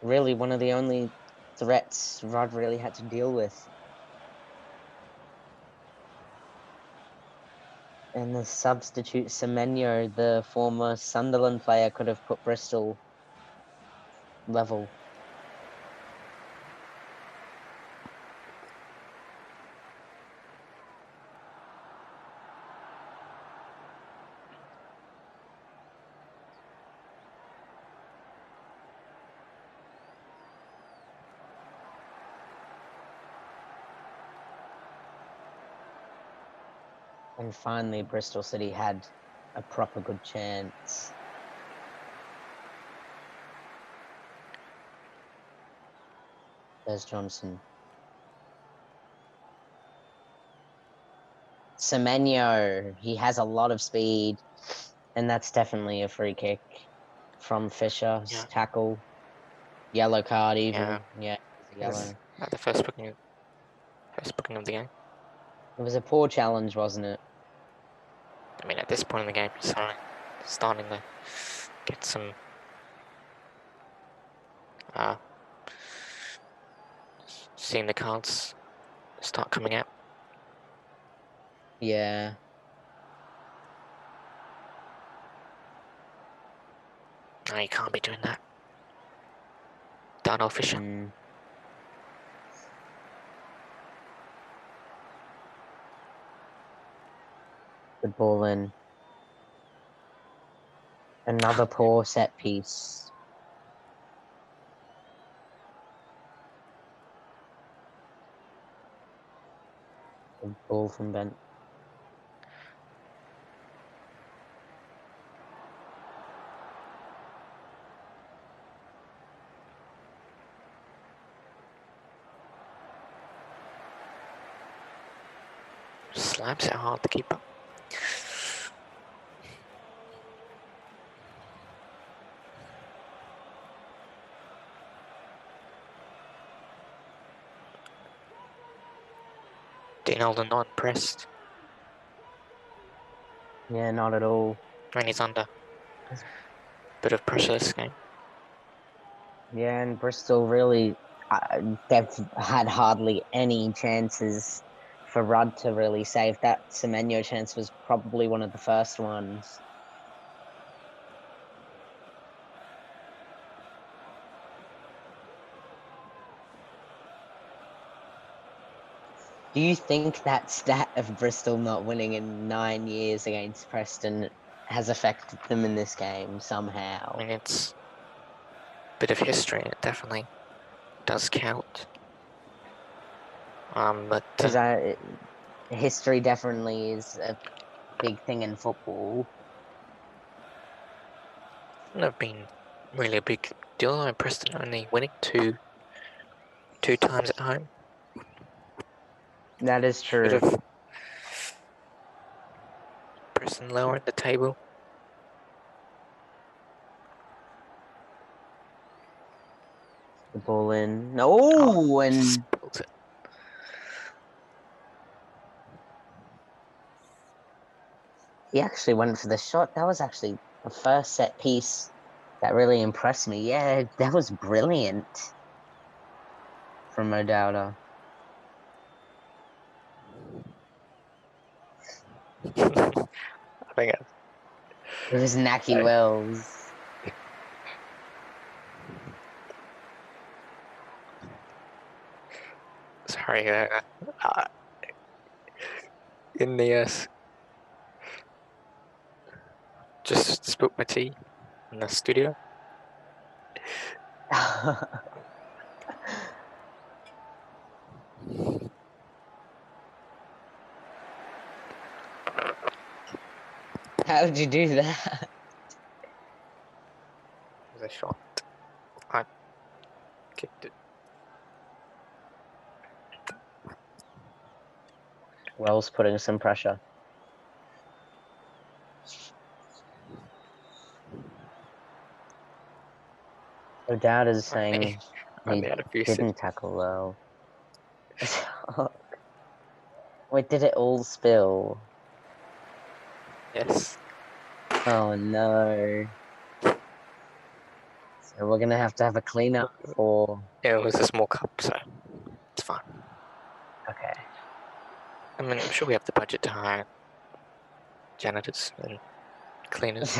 Really, one of the only threats Rudd really had to deal with. And the substitute Semenyo, the former Sunderland player, could have put Bristol level. And finally, Bristol City had a proper good chance. There's Johnson. Semenyo, he has a lot of speed, and that's definitely a free kick from Fisher's Yeah. tackle. Yellow card, even. Yeah. It's a yellow. At the first booking of the game. It was a poor challenge, wasn't it? I mean, at this point in the game, you're starting to get some seeing the cards start coming out. Yeah. No, you can't be doing that. Darnell Fisher. Good ball in. Another poor set piece. Good ball from Bent. Slabs it hard to keep up. Alden not impressed. Yeah, not at all. And he's under a bit of pressure this game. Yeah, and Bristol really, they've had hardly any chances for Rudd to really save. That Semenyo chance was probably one of the first ones. Do you think that stat of Bristol not winning in 9 years against Preston has affected them in this game I somehow? mean, it's a bit of history. It definitely does count. But Because history definitely is a big thing in football. wouldn't have been really a big deal. I mean, Preston only winning two times at home. That is Should true. have Preston lower in the table. The ball in. Oh, and Spilled it. he actually went for the shot. That was actually the first set piece that really impressed me. Yeah, that was brilliant from O'Dowda. I think It was Naki Wells. sorry. In the just spilt my tea in the studio. How did you do that? It was a shot. I kicked it. Wells putting some pressure. O'Dowda's saying I he only had a few sips. didn't tackle well. Wait, did it all spill? Yes. Oh no. So we're gonna have to have a cleanup for. Yeah, it was a small cup, so it's fine. Okay. I mean, I'm sure we have the budget to hire janitors and cleaners.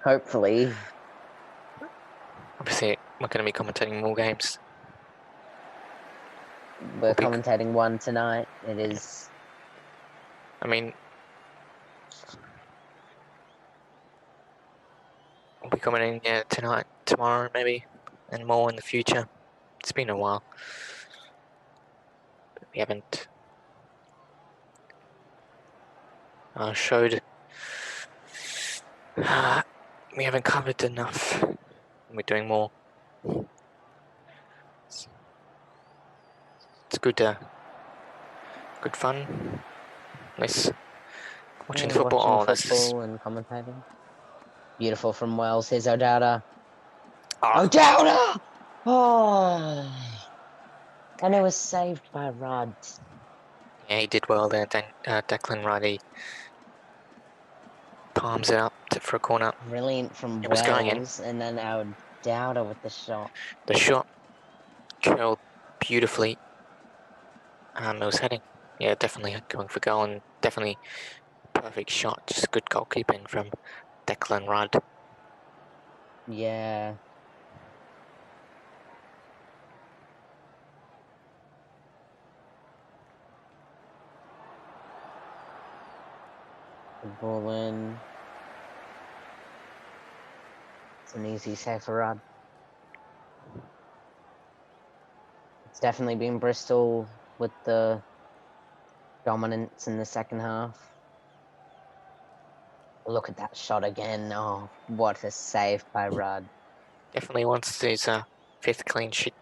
Hopefully. Obviously, we're going to be commentating more games. We're commentating one tonight. It is. I mean, we'll be commentating tonight, tomorrow, maybe, and more in the future. It's been a while. But we haven't showed. We haven't covered enough. We're doing more. It's good. Good fun. Nice watching the football. Watching Oh, that's just. football and commentating. Beautiful from Wells. Here's O'Dowda. Oh, O'Dowda! Oh. And it was saved by Rudd. yeah, he did well there. Declan Rice palms it up for a corner. Brilliant from It was going in. Wells. And then O'Dowda with the shot. The shot curled beautifully. It was heading. Yeah, definitely going for goal and definitely perfect shot. Just good goalkeeping from Declan Rudd. Yeah. The ball in. It's an easy save for Rudd. It's definitely been Bristol with the dominance in the second half. Look at that shot again. Oh, what a save by Rudd. Definitely wants his fifth clean sheet.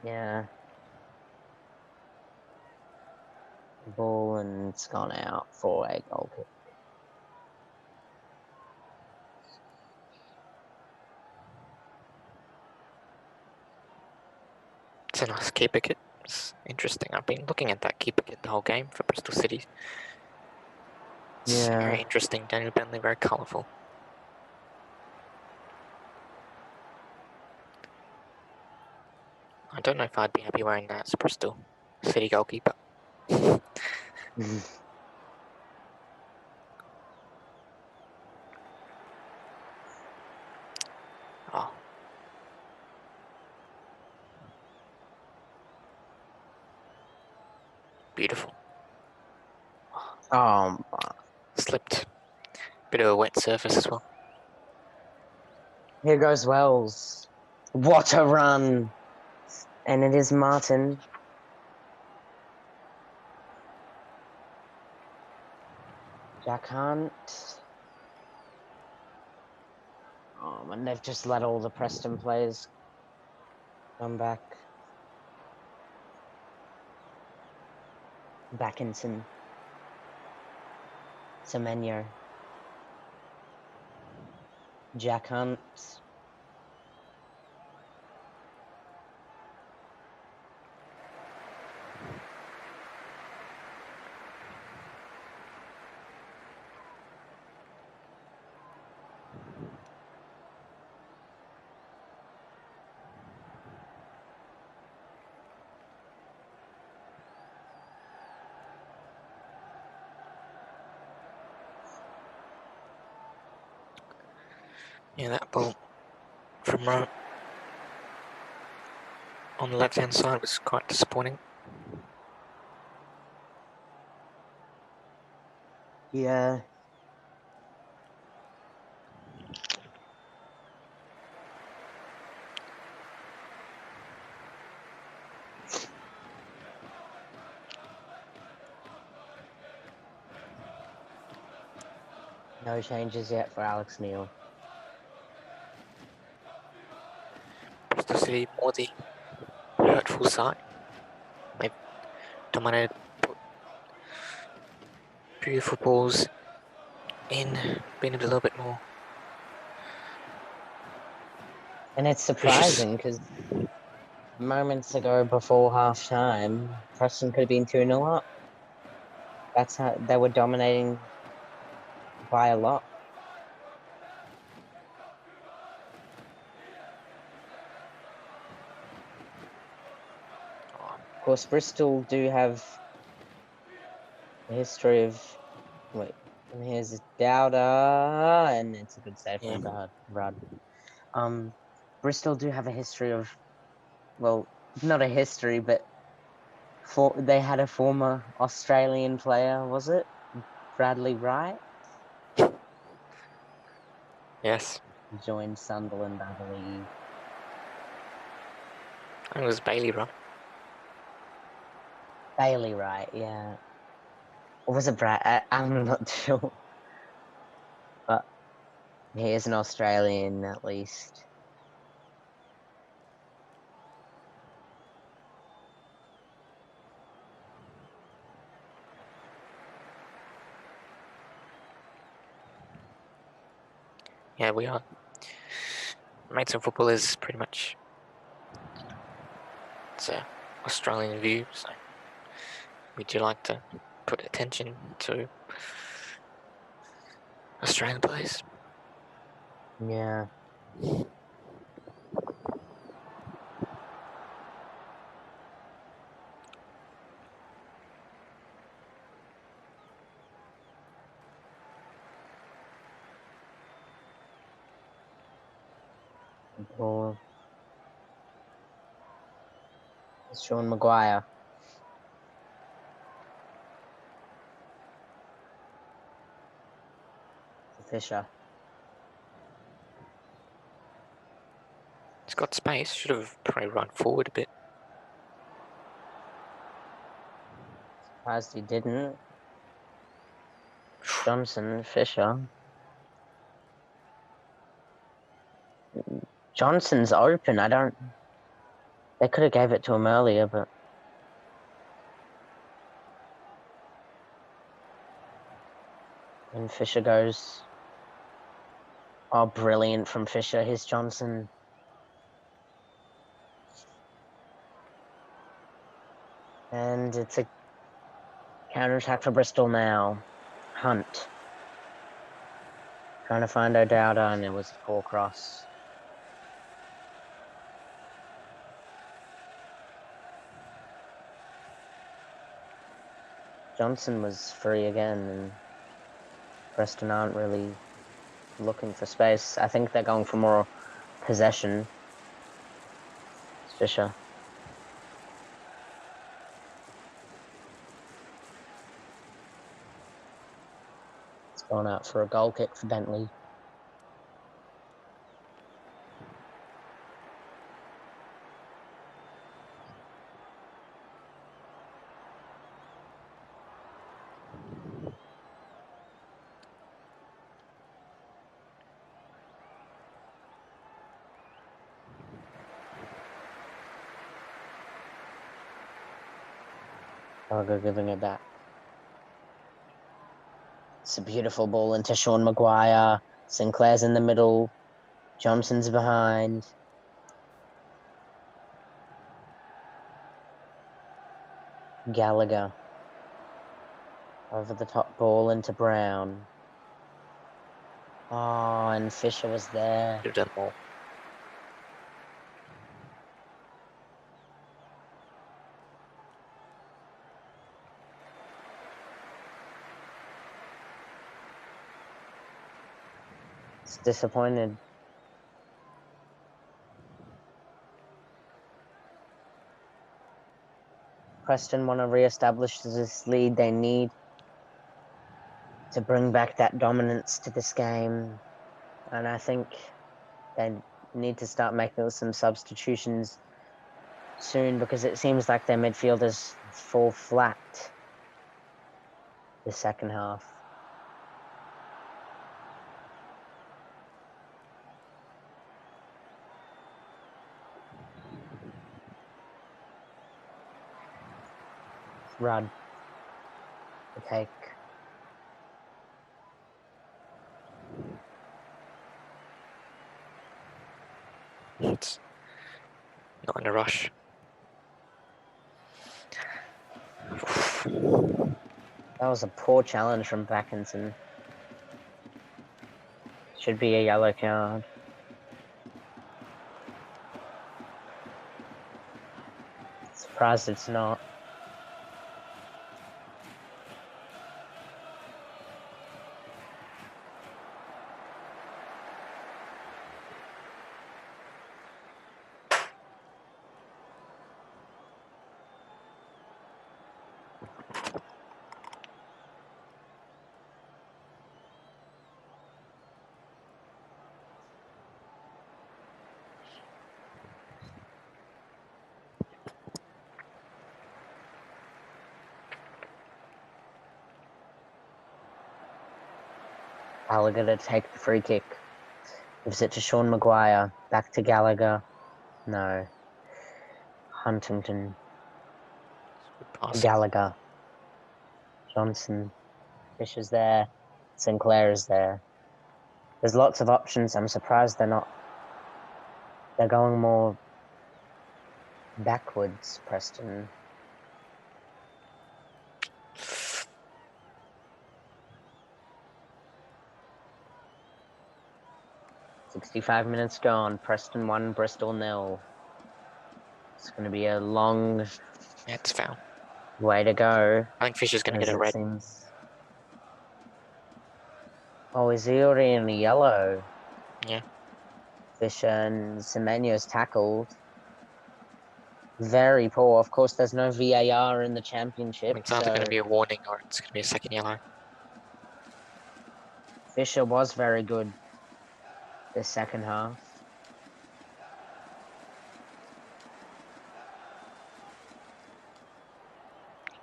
Yeah. Ball and it's gone out for a goal kick. It's a nice keeper kit. It's interesting. I've been looking at that keeper kit the whole game for Bristol City. It's very interesting. Daniel Bentley, very colourful. I don't know if I'd be happy wearing that as a Bristol City goalkeeper. Oh. Beautiful. Slipped. Bit of a wet surface as well. Here goes Wells. What a run! And it is Martin. Jack Hunt. And they've just let all the Preston players come back. Backinson. Semenyo. Jack Hunt. Yeah, that ball from Rowe on the left-hand side was quite disappointing. Yeah. No changes yet for Alex Neil. Bristol City more the hurtful side. They've dominated, put beautiful balls in, been a little bit more. And it's surprising because moments ago before half time, Preston could have been 2-0 up. That's how they were dominating by a lot. Of course, Bristol do have a history of. Wait, and here's Dowda, and it's a good save from Rudd. Bristol do have a history of, well, not a history, but they had a former Australian player, was it? Bradley Wright? Yes. He joined Sunderland, I believe. I think it was Bailey, right? Bailey Wright, yeah. Or was it Brad? I'm not sure. But he is an Australian, at least. Yeah, we are. Mates and football is pretty much, it's a Australian view, so we do like to put attention to Australian players. Yeah. Or Sean Maguire. Fisher. He's got space, should have probably run forward a bit. Surprised he didn't. Johnson, Fisher. Johnson's open. I don't. They could have gave it to him earlier, but. And Fisher goes. Oh, brilliant from Fisher. Here's Johnson. And it's a counter-attack for Bristol now. Hunt. Trying to find O'Dowda, and it was a poor cross. Johnson was free again, and Preston aren't really looking for space. I think they're going for more possession. Fisher. It's gone out for a goal kick for Bentley. Gallagher giving it back. It's a beautiful ball into Sean Maguire. Sinclair's in the middle. Johnson's behind. Gallagher. Over the top ball into Brown. Oh, and Fisher was there. Should have done more. It's disappointed. Preston want to re-establish this lead. They need to bring back that dominance to this game. And I think they need to start making some substitutions soon, because it seems like their midfielders fall flat the second half. Rudd. The take. It's not in a rush. That was a poor challenge from Backinson. Should be a yellow card. Surprised it's not. Gallagher to take the free kick. Gives it to Sean Maguire. Back to Gallagher. No. Huntington. Gallagher. Johnson. Fisher's there. Sinclair is there. There's lots of options. I'm surprised they're not. They're going more backwards, Preston. $65 gone. Preston 1, Bristol 0. It's going to be a long Yeah, it's foul. way to go. I think Fisher's going to as get a it red. seems. Oh, is he already in a yellow? Yeah. Fisher and Semenyo's tackled. Very poor. Of course, there's no VAR in the I championship, mean, it's either going to be a warning or it's going to be a second yellow. Fisher was very good this second half.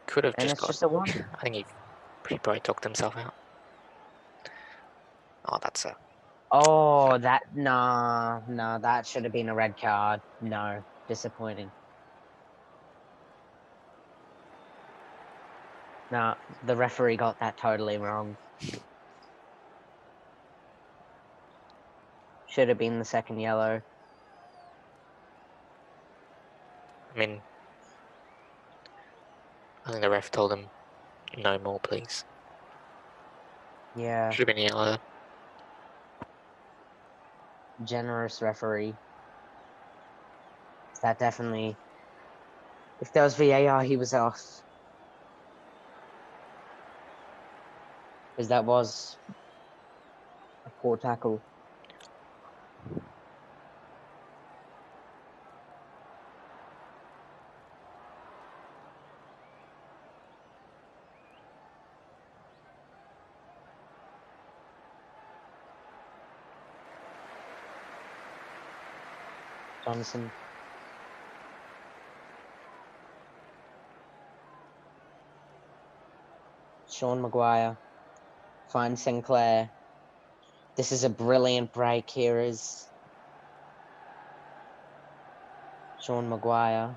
Could have And just it's got. just a one. I think he probably talked himself out. Oh, that's a. Oh, that should have been a red card. No, disappointing. No, the referee got that totally wrong. Should have been the second yellow. I mean, I think the ref told him, no more, please. Yeah, Should have been yellow. generous referee. That definitely. If there was VAR, he was off. Because that was a poor tackle. Johnson. Sean Maguire. Finds Sinclair. This is a brilliant break here is Sean Maguire.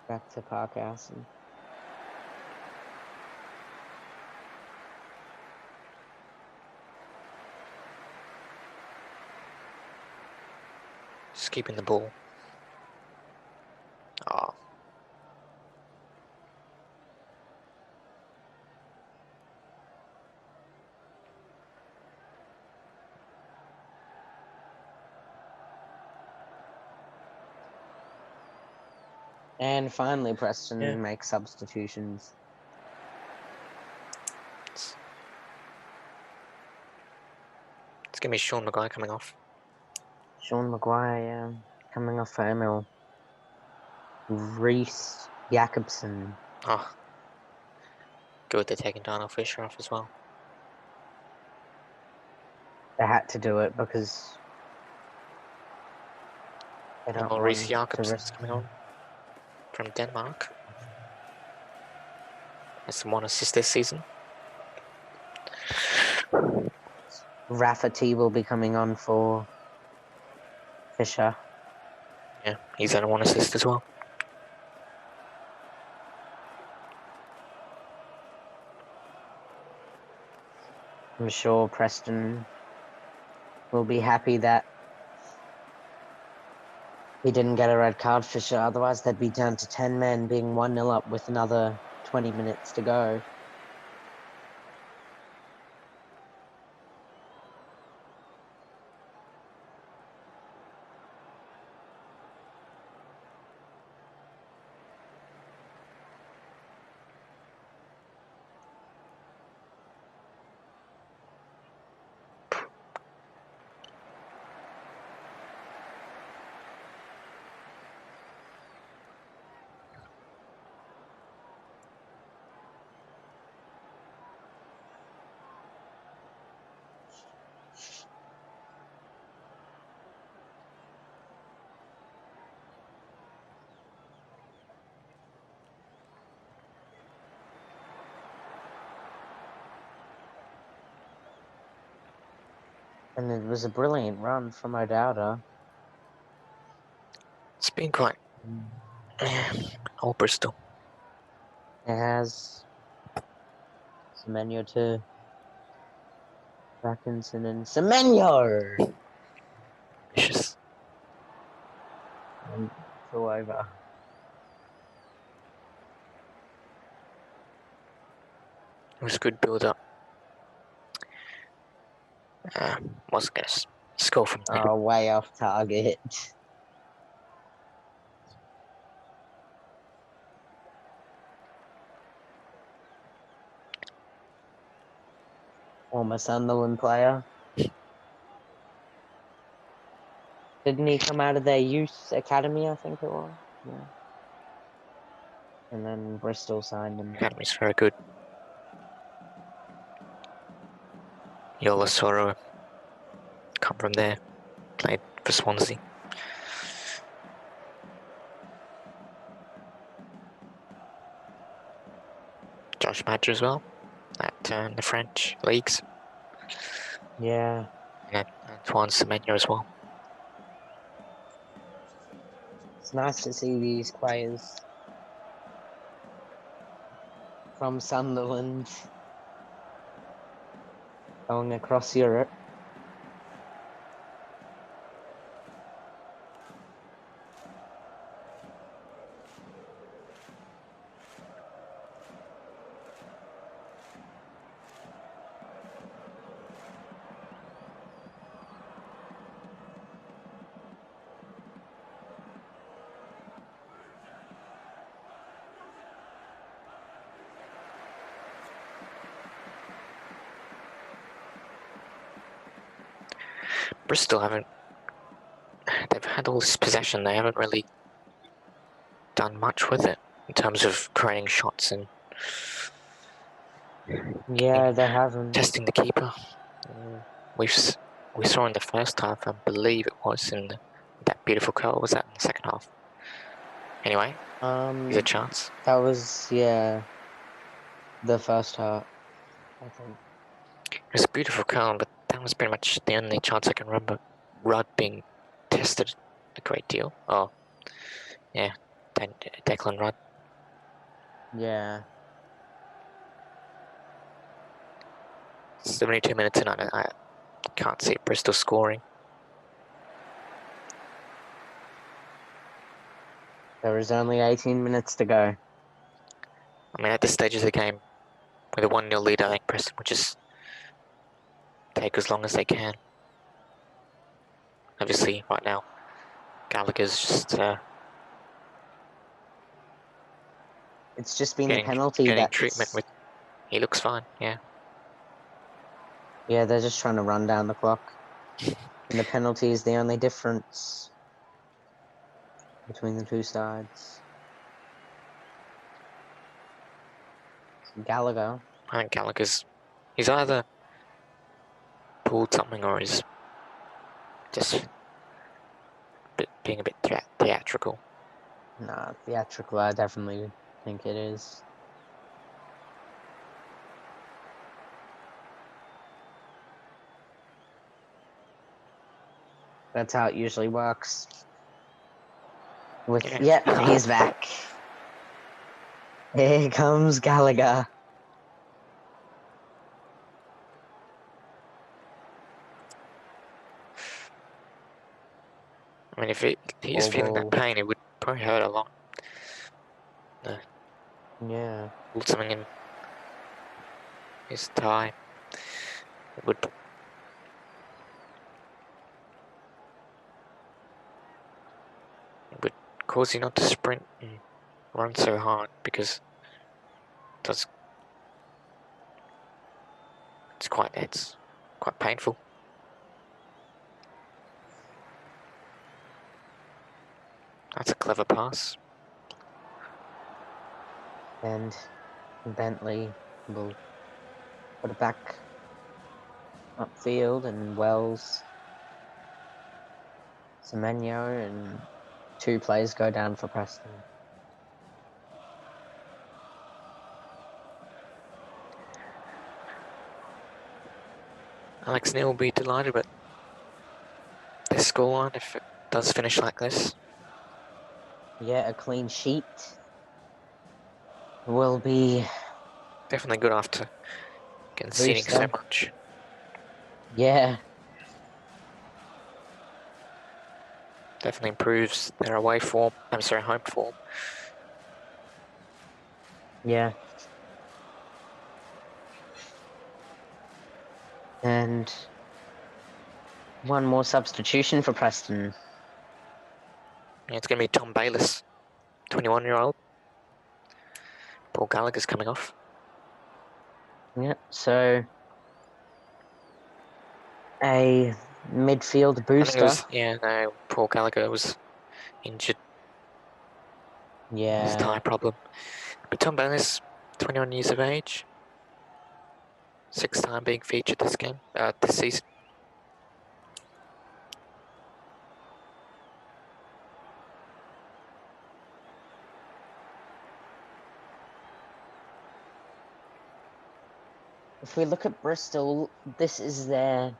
Back to Parkhausen. Just keeping the ball. Oh, And finally, Preston makes substitutions. it's gonna be Sean Maguire coming off. Sean Maguire coming off for Emil. Reese Jakobsen. Oh, good. They're taking Daniel Fisher off as well. They had to do it because they don't want Reese to Jakobsen's risk. coming on from Denmark. Has 1 assist this season. Rafferty will be coming on for Fisher. Yeah, he's had 1 assist as well. I'm sure Preston will be happy that he didn't get a red card, Fisher. Otherwise, they'd be down to 10 men, being 1-0 up with another 20 minutes to go. And it was a brilliant run from O'Dowda. It's been quite. Bristol. It has Semenyo to Atkinson and Semenyo! Vicious. And it's all over. It was a good build up. Wasn't going to score from there. Oh, way off target. Former Sunderland player. Didn't he come out of their youth academy, I think it was? Yeah. And then Bristol signed him. Academy's very good. Yola Soro come from there. Played for Swansea. Josh Madger as well. At the French leagues. Yeah. And Antoine Semenyo as well. It's nice to see these players from Sunderland going across Europe. Bristol haven't. They've had all this possession. They haven't really done much with it in terms of creating shots and Yeah, they haven't. testing the keeper. We saw in the first half, I believe it was in that beautiful goal. Was that in the second half? Anyway, there's a chance. That was, yeah, the first half, I think. It was a beautiful goal, but that was pretty much the only chance I can remember Rudd being tested a great deal. Oh, yeah, Declan Rudd. Yeah. 72 minutes in, I can't see Bristol scoring. There was only 18 minutes to go. I mean, at this stage of the game, with a 1-0 lead, I think Preston would just take as long as they can. Obviously, right now, Gallagher's just It's just been the penalty getting that's... treatment with. He looks fine. Yeah. Yeah, they're just trying to run down the clock. And the penalty is the only difference between the two sides. Gallagher. I think he's either pulled something or he's just being a bit theatrical. Nah, theatrical, I definitely think it is. That's how it usually works. Yep, he's back. Here comes Gallagher. I mean, if he is feeling that pain, it would probably hurt a lot. Yeah. Pulled something in his thigh. It would cause you not to sprint and run so hard because it's quite painful. That's a clever pass. And Bentley will put it back upfield, and Wells, Semenyo, and two players go down for Preston. Alex Neil will be delighted with this scoreline if it does finish like this. Yeah, a clean sheet will be definitely good after conceding so much. Yeah. Definitely improves their away form. I'm sorry, home form. Yeah. And one more substitution for Preston. Yeah, it's going to be Tom Bayliss, 21-year-old. Paul Gallagher's coming off. Yeah, so a midfield booster. I think Paul Gallagher was injured. Yeah. His thigh problem. But Tom Bayliss, 21 years of age. 6th time being featured this season. If we look at Bristol, this is their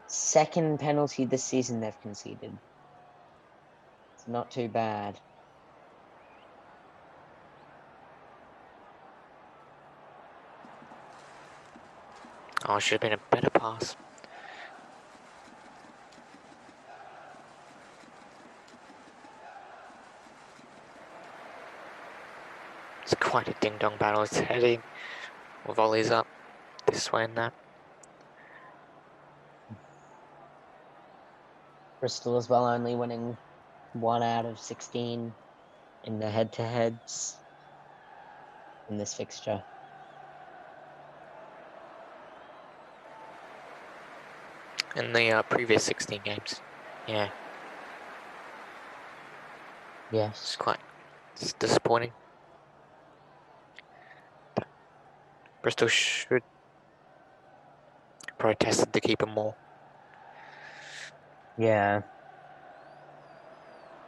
second penalty this season they've conceded. It's not too bad. Oh, it should have been a better pass. It's quite a ding-dong battle. It's heading, volleys up this way and that. Bristol as well, only winning 1 out of 16 in the head-to-heads in this fixture. in the previous 16 games. Yeah, Yes. it's disappointing. But Bristol should probably tested the keeper more. Yeah.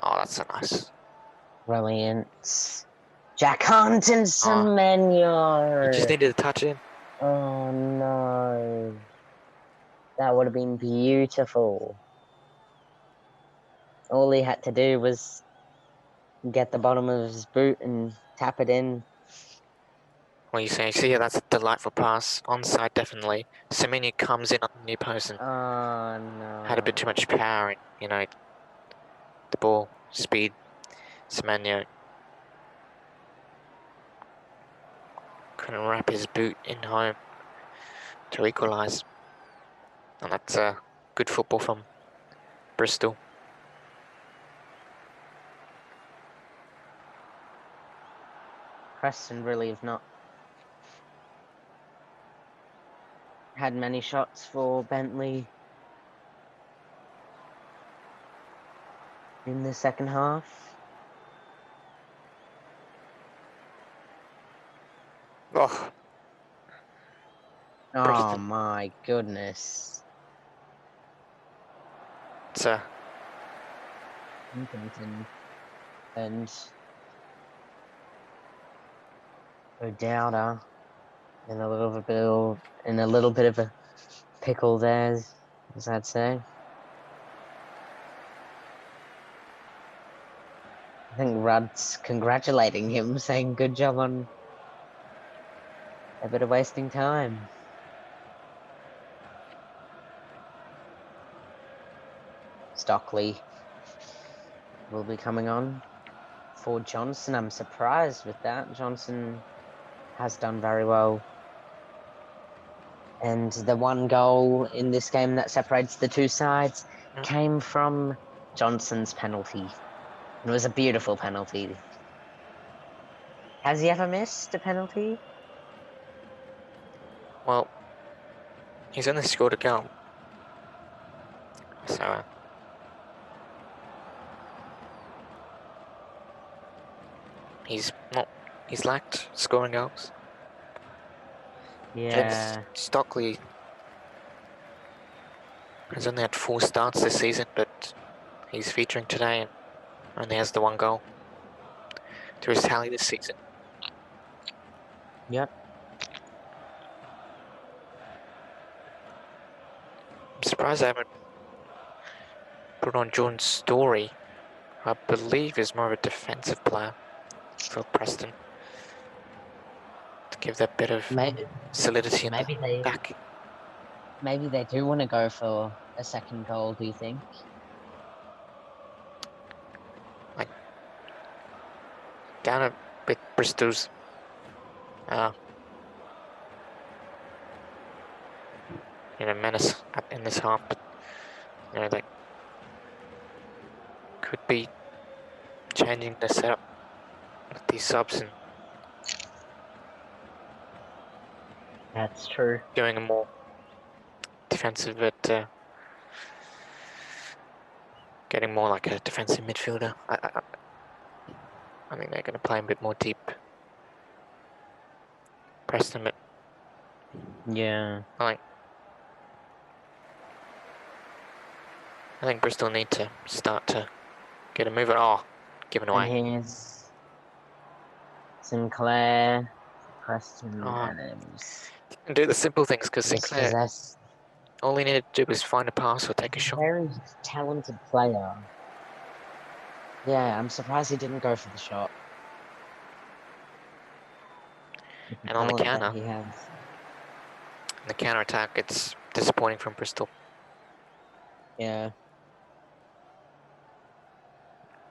Oh, that's so nice. Brilliant. Jack Hunt and He just Semenyo. needed to touch in. Oh no. That would have been beautiful. All he had to do was get the bottom of his boot and tap it in. What are you saying? See, yeah, that's a delightful pass. Onside, definitely. Semenyo comes in on the near post and Oh had a bit too no. much power and, the ball, speed. Semenyo couldn't wrap his boot in home to equalise. And that's good football from Bristol. Preston really have not had many shots for Bentley in the second half. Oh, Oh Preston. my goodness. It's Huntington and O'Dowda in a little bit of a pickle there, as I'd say. I think Rudd's congratulating him, saying good job on a bit of wasting time. Stockley will be coming on for Johnson. I'm surprised with that. Johnson has done very well. And the one goal in this game that separates the two sides came from Johnson's penalty. It was a beautiful penalty. Has he ever missed a penalty? well, he's only scored a goal. So he's lacked scoring goals. James Yeah. Stockley has only had 4 starts this season, but he's featuring today and only has the 1 goal to his tally this season. Yep. I'm surprised I haven't put on Jordan Story, who I believe is more of a defensive player for Preston, to give that bit of Maybe, solidity in the maybe they back. maybe they do want to go for a second goal, do you think? Like, down a bit Bristol's uh, menace in this half, but they could be changing the setup with these subs and That's true. doing a more defensive, but getting more like a defensive midfielder. I think they're going to play a bit more deep. Preston, but Yeah. I think Bristol need to start to get a move. Oh, given And away. here's Sinclair, Preston Oh, Adams. do the simple things because Sinclair, Dispossessed. all he needed to do was find a pass or take a shot. Very talented player. Yeah, I'm surprised he didn't go for the shot. With the And on the talent that counter, he has. attack, it's disappointing from Bristol. Yeah.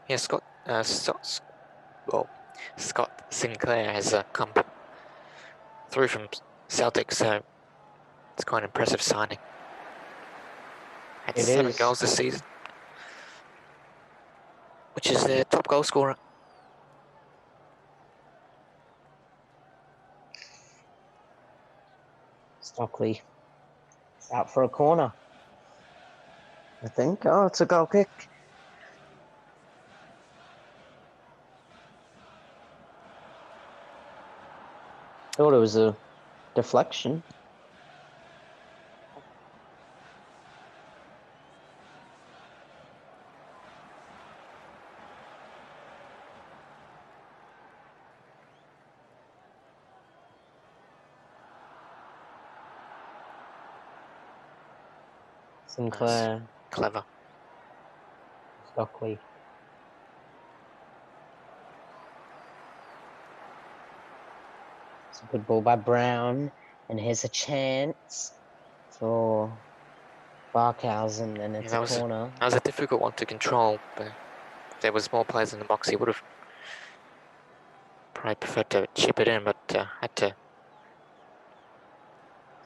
Yeah, Scott Sinclair has come through from Celtic, so it's quite an impressive signing. Had It 7 is. goals this season, which is their top goal scorer. Stockley out for a corner. I think. Oh, it's a goal kick. Thought it was a deflection. Sinclair. Nice. Clever. Stockley. It's a good ball by Brown. And here's a chance for Barkhausen, and it's Yeah, a corner. that was a difficult one to control, but if there was more players in the box, he would have probably preferred to chip it in, but had to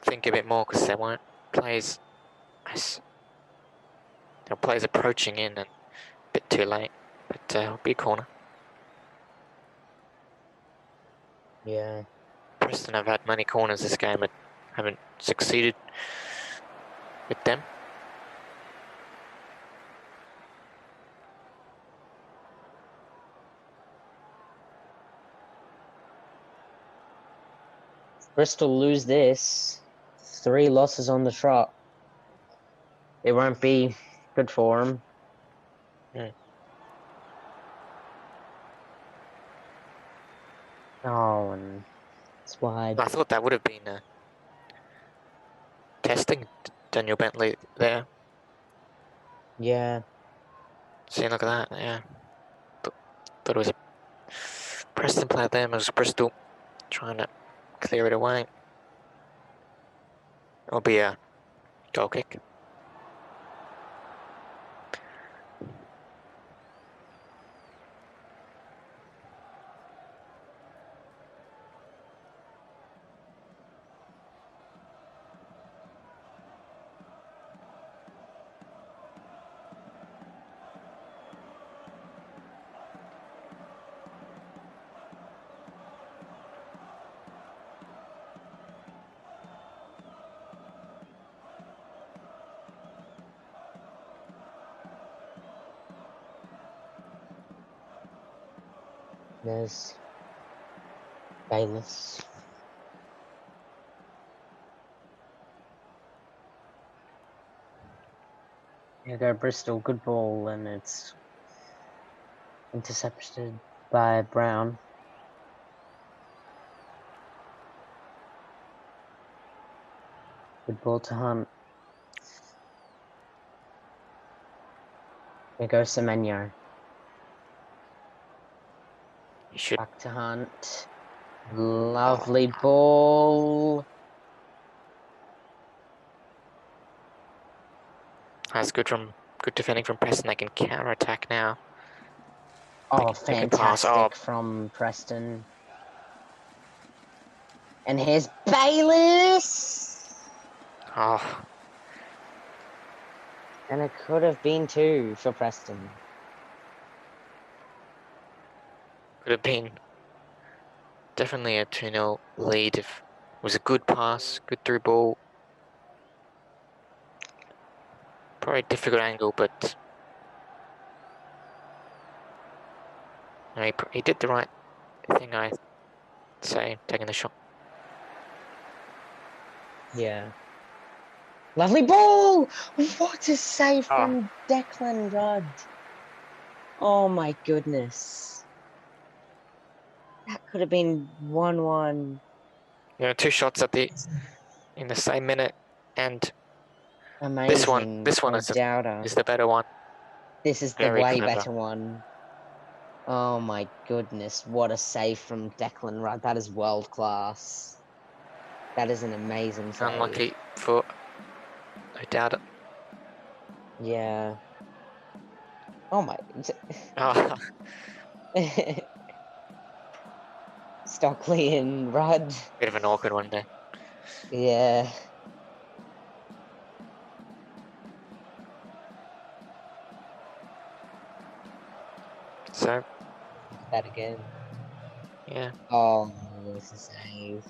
think a bit more because there weren't players. There were players approaching in and a bit too late, but it'll be a corner. Yeah. Preston have had many corners this game, but haven't succeeded with them. Bristol lose this. 3 losses on the trot. It won't be good for them. Mm. Oh, and it's wide. I thought that would have been testing Daniel Bentley there. Yeah. See, look at that, yeah. Thought it was a Preston player there, it was Bristol trying to clear it away. It'll be a goal kick. There's Bayless. Here go Bristol. Good ball, and it's intercepted by Brown. Good ball to Hunt. Here goes Semenyo. Back to Hunt. Lovely ball. That's good defending from Preston. They can counter attack now. Oh, They can pass. fantastic from Preston. And here's Bayless. Oh. And it could have been 2 for Preston. Could have been definitely a 2-0 lead if it was a good pass, good through ball. Probably a difficult angle, but he did the right thing, I'd say, taking the shot. Yeah. Lovely ball! What a save from Declan Rudd. Oh my goodness. That could have been 1-1. 2 shots in the same minute, and Amazing. this one is the better one. This is the Very way clever. better one. Oh my goodness, what a save from Declan Rudd. That is world class. That is an amazing save. Unlucky for, no doubt it. Yeah. Oh my. Oh. Stockley and Rudd. Bit of an awkward one there. Yeah. So. That again. Yeah. Oh, it's a save.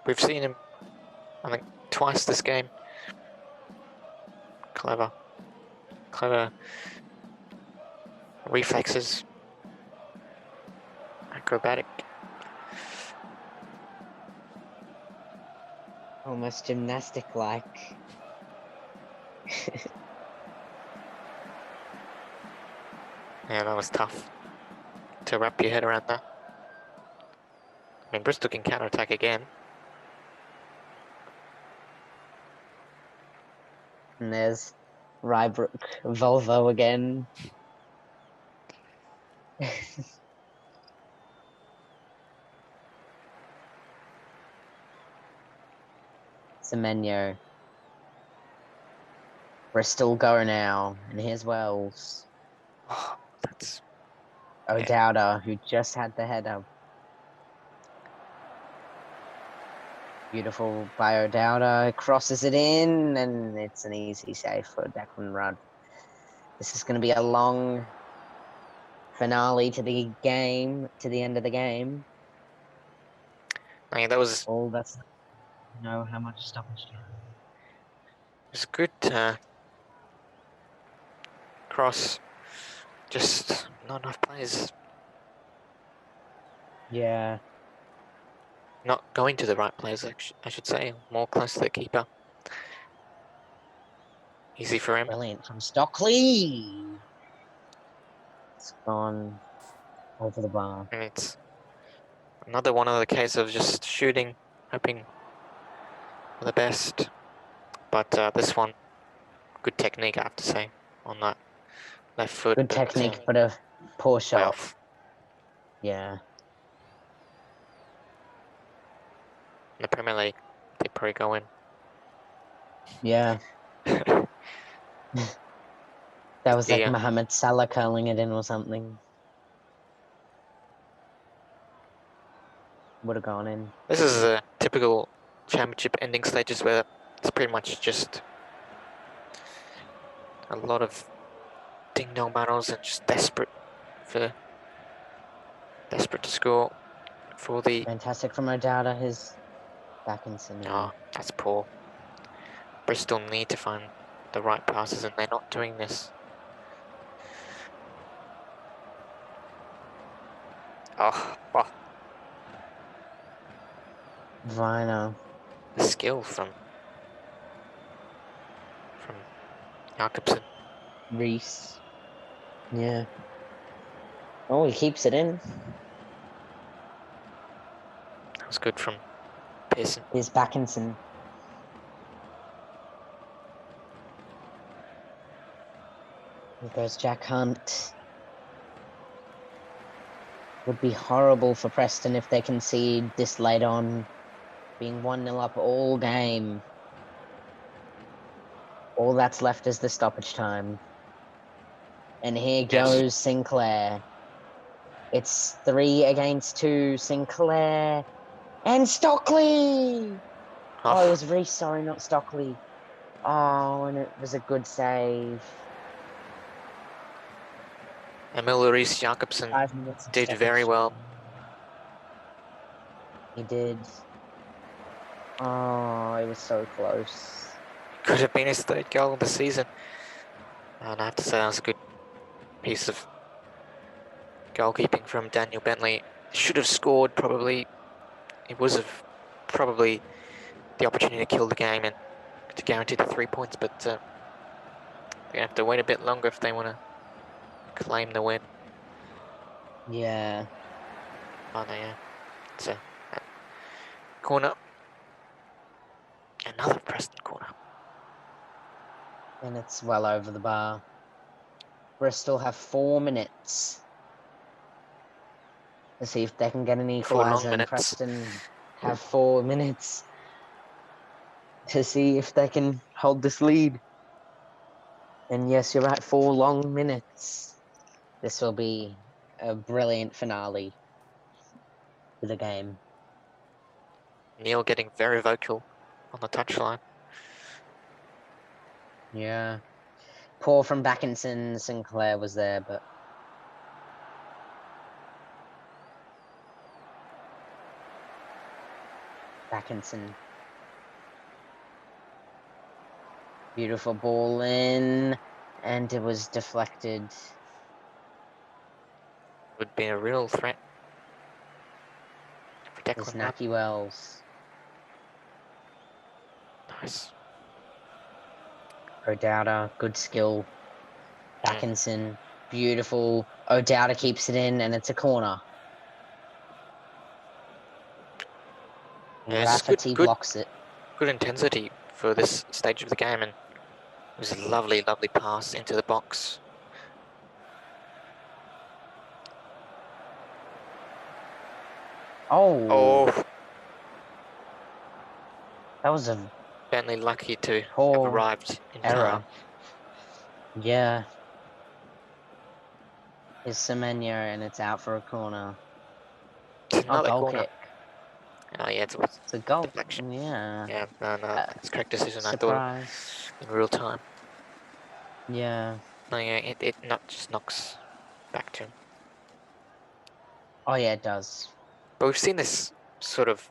We've seen him, I think, twice this game. Clever. Clever reflexes. Acrobatic. Almost gymnastic-like. Yeah, that was tough to wrap your head around that. I mean, Bristol can counter-attack again. And there's Rybrook Volvo again. Semenyo. Bristol go now. And here's Wells. Oh, that's... O'Dowda, who just had the header. Beautiful by O'Dowda. Crosses it in, and it's an easy save for Declan Rudd. This is going to be a long finale to the game, to the end of the game. I mean, that was All that's know how much stoppage time. a good cross. Just not enough players. Yeah. Not going to the right players, I should say. More close to the keeper. Easy for him. Brilliant from Stockley. It's gone over the bar. And it's another one of the case of just shooting, hoping for the best. But this one, good technique, I have to say, on that left foot. Good technique, but a poor way shot. off. Yeah. In the Premier League, they probably go in. Yeah. That was like Yeah, Mohamed Salah curling it in or something. Would have gone in. this is a typical championship ending stages where it's pretty much just a lot of ding-dong battles and just desperate to score for the... Fantastic from O'Dowda. His Backinson. Oh, that's poor. Bristol need to find the right passes and they're not doing this. Oh, Viner. the skill from Jakobsen. Reese. Yeah. Oh, he keeps it in. That was good from Pearson. Here's Backinson. Here goes Jack Hunt. Would be horrible for Preston if they concede this late on, being 1-0 up all game. All that's left is the stoppage time. And here goes Sinclair. It's 3 against 2. Sinclair and Stockley. Oh, it was Reese, sorry, not Stockley. Oh, and it was a good save. Emil Reese Jakobsen 5 minutes. did very well. He did. Oh, it was so close. Could have been his third goal of the season. And I have to say that was a good piece of goalkeeping from Daniel Bentley. Should have scored probably. It was probably the opportunity to kill the game and to guarantee the 3 points, but they're going to have to wait a bit longer if they want to claim the win. Yeah. Oh, no, yeah. It's a corner. Another Preston corner. And it's well over the bar. Bristol have 4 minutes to see if they can get an 4 long equaliser. And minutes. Preston have 4 minutes to see if they can hold this lead. And yes, you're right, 4 long minutes. This will be a brilliant finale to the game. Neil getting very vocal on the touchline. Yeah. Poor from Backinson. Sinclair was there, but Backinson. Beautiful ball in, and it was deflected. Would be a real threat for Is Declan Rudd. Naki Wells. Nice. O'Dowda, good skill. Atkinson, beautiful. O'Dowda keeps it in, and it's a corner. Yeah, it's Rafferty blocks it. good intensity for this stage of the game, and it was a lovely, lovely pass into the box. Oh, Oh, that was a Bentley lucky to have poor arrived in error. time. Yeah. Is Semenyo, and it's out for a corner. It's another goal corner. kick. Oh yeah, It's a goal. deflection. Yeah. Yeah, no, it's correct decision. Surprise. I thought in real time. Yeah. No, yeah, it not just knocks back to him. Oh yeah, it does. But we've seen this sort of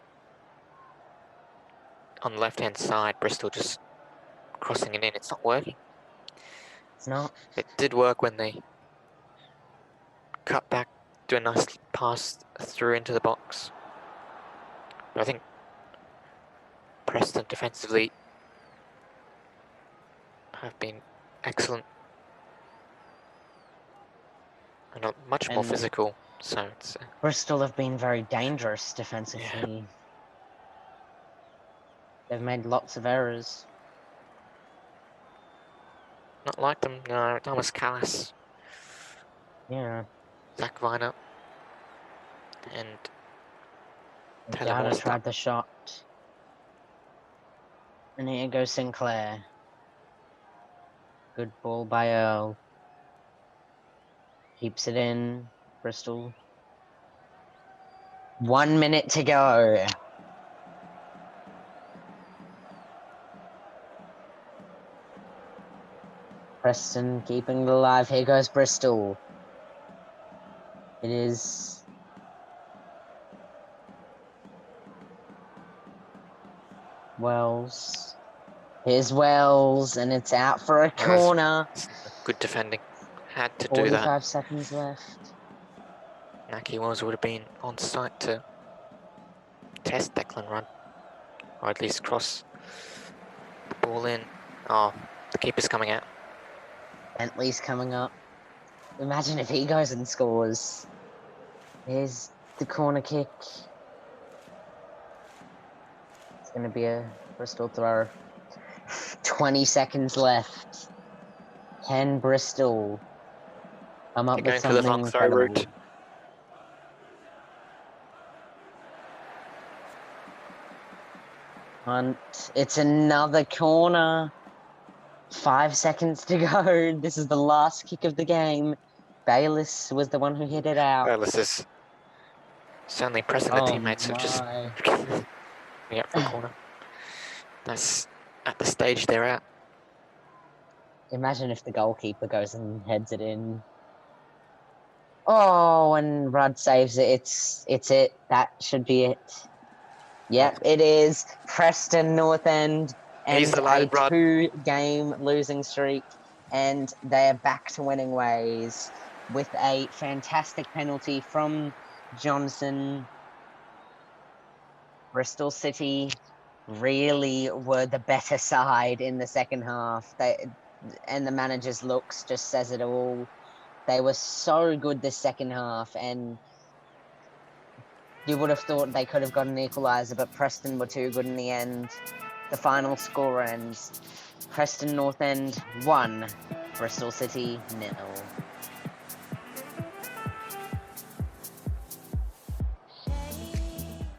on the left-hand side, Bristol just crossing it in. It's not working. It's not. It did work when they cut back, do a nice pass through into the box. But I think Preston defensively have been excellent and much more physical. So it's Bristol have been very dangerous defensively. Yeah. They've made lots of errors. Not like them. No, Thomas Callis. Yeah. Zach Viner. And Taylor tried the shot. And here goes Sinclair. Good ball by Earl. Keeps it in. Bristol. 1 minute to go. Preston keeping it alive. Here goes Bristol. It is Wells. Here's Wells, and it's out for a corner. Good defending. Had to do that. 45 seconds left. Naki Wells would have been on site to test Declan Rudd, or at least cross the ball in. Oh, the keeper's coming out. Bentley's coming up. Imagine if he goes and scores. Here's the corner kick. It's going to be a Bristol throw. 20 seconds left. Can Bristol come up with something long throw route? Hunt. It's another corner. 5 seconds to go. This is the last kick of the game. Bayliss was the one who hit it out. Bayliss is certainly pressing the teammates of just out for a corner. That's at the stage they're at. Imagine if the goalkeeper goes and heads it in. Oh, and Rudd saves it. It's it. That should be it. Yep, it is. Preston North End and a 2-game losing streak, and they are back to winning ways with a fantastic penalty from Johnson. Bristol City really were the better side in the second half. And the manager's looks just says it all. They were so good this second half, and you would have thought they could have got an equaliser, but Preston were too good in the end. The final score ends Preston North End 1, Bristol City 0.